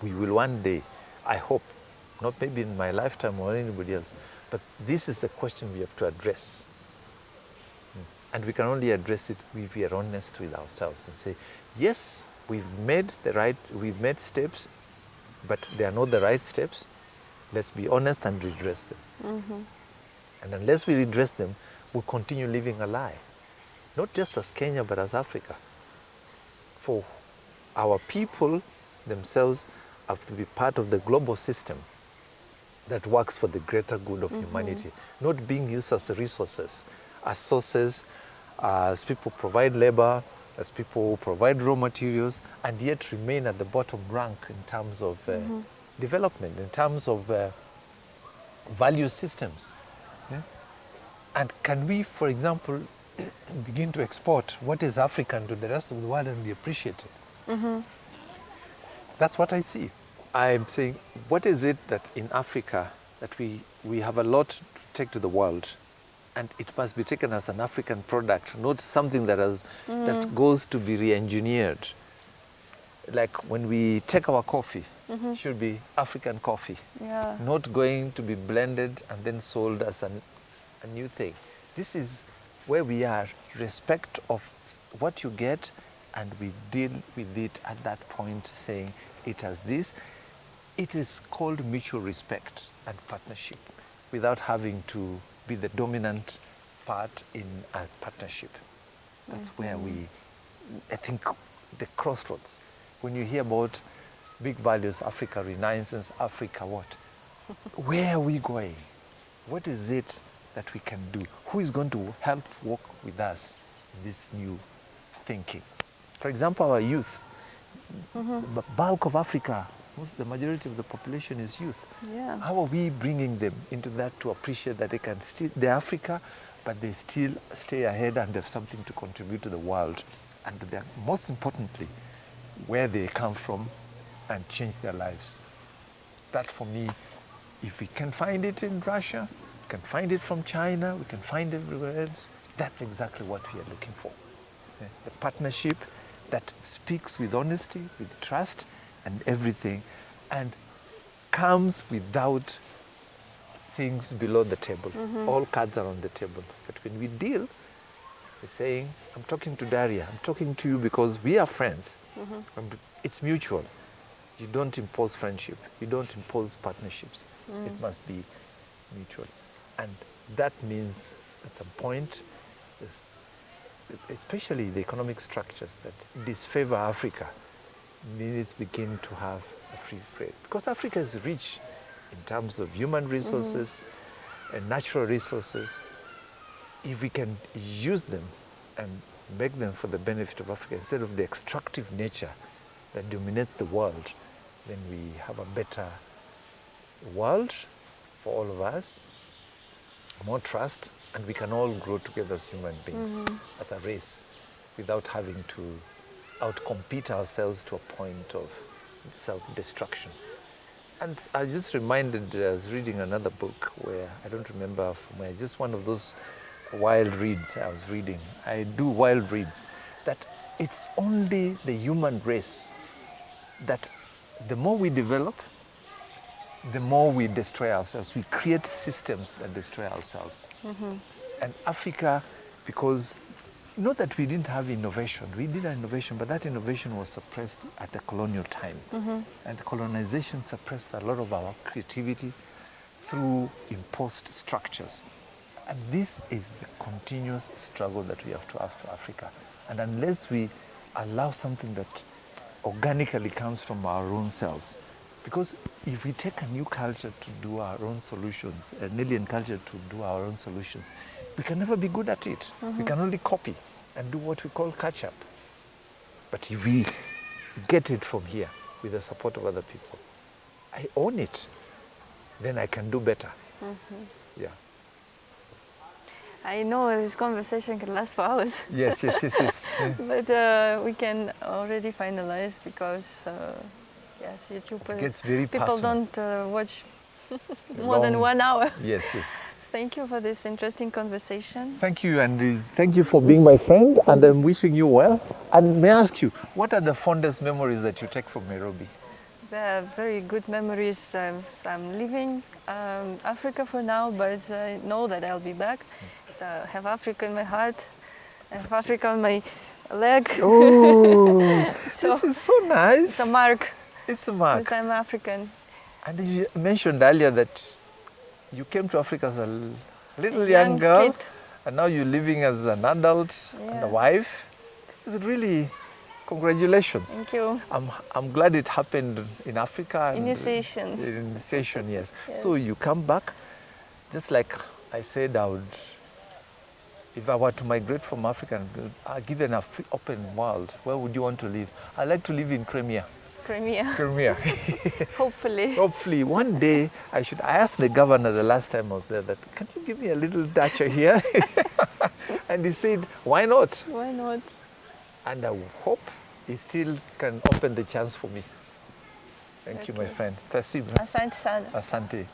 We will one day, I hope, not maybe in my lifetime or anybody else, but this is the question we have to address. And we can only address it if we are honest with ourselves and say, yes, we've made steps, but they are not the right steps. Let's be honest and redress them. And unless we redress them, we'll continue living a lie. Not just as Kenya, but as Africa. For our people themselves have to be part of the global system that works for the greater good of humanity, not being used as resources, as sources, as people provide labor, as people provide raw materials, and yet remain at the bottom rank in terms of development, in terms of value systems. Yeah? And can we, for example, begin to export what is African to the rest of the world and be appreciated? That's what I see. I'm saying, what is it that in Africa that we have a lot to take to the world, and it must be taken as an African product, not something that that goes to be re-engineered. Like when we take our coffee, it should be African coffee, not going to be blended and then sold as a new thing. This is where we are, respect of what you get, and we deal with it at that point, saying it has this. It is called mutual respect and partnership without having to be the dominant part in a partnership. That's where I think, the crossroads. When you hear about big values, Africa Renaissance, Africa what? Where are we going? What is it that we can do? Who is going to help work with us in this new thinking? For example, our youth. The bulk of Africa, the majority of the population is youth. How are we bringing them into that to appreciate that they can still, they're Africa, but they still stay ahead and have something to contribute to the world, and most importantly, where they come from, and change their lives. That for me, if we can find it in Russia, we can find it from China, we can find it everywhere else, that's exactly what we are looking for. A partnership that speaks with honesty, with trust, and everything, and comes without things below the table. All cards are on the table. But when we deal, we're saying, I'm talking to Daria, I'm talking to you because we are friends. It's mutual. You don't impose friendship. You don't impose partnerships. It must be mutual. And that means at some point, especially the economic structures that disfavor Africa, needs begin to have a free trade. Because Africa is rich in terms of human resources and natural resources. If we can use them and make them for the benefit of Africa instead of the extractive nature that dominates the world, then we have a better world for all of us, more trust, and we can all grow together as human beings, as a race, without having to outcompete ourselves to a point of self-destruction. And I just reminded, I was reading another book where, I don't remember from where, just one of those wild reads I was reading. I do wild reads, that it's only the human race that the more we develop, the more we destroy ourselves. We create systems that destroy ourselves. And Africa, because not that we didn't have innovation, we did have innovation, but that innovation was suppressed at the colonial time. And colonization suppressed a lot of our creativity through imposed structures. And this is the continuous struggle that we have to have for Africa. And unless we allow something that organically comes from our own cells, because if we take a new culture to do our own solutions, an alien culture to do our own solutions, we can never be good at it. We can only copy and do what we call catch up. But if we get it from here with the support of other people, I own it, then I can do better. Yeah. I know this conversation can last for hours. Yes. But we can already finalize because Yes, YouTube It is, gets very people personal. don't watch more than 1 hour. Yes, yes. Thank you for this interesting conversation. Thank you, and thank you for being my friend, and I'm wishing you well. And may I ask you, what are the fondest memories that you take from Nairobi? There are very good memories. I'm leaving Africa for now, but I know that I'll be back. So I have Africa in my heart. I have Africa on my leg. Oh, So this is so nice. it's a mark It's a mark. that I'm African. And you mentioned earlier that you came to Africa as a little A young young girl, kid. and now you're living as an adult and a Yeah. wife. This is really, congratulations. Thank you. I'm glad it happened in Africa. And Initiation. Initiation, yes. Yes. So you come back, just like I said, if I were to migrate from Africa, given an open world, where would you want to live? I'd like to live in Crimea. Crimea. Hopefully. Hopefully, one day I asked the governor the last time I was there that, can you give me a little dacha here? And he said, why not? Why not? And I hope he still can open the chance for me. Thank you, my Okay. friend. Spasibo. Asante sana. Asante.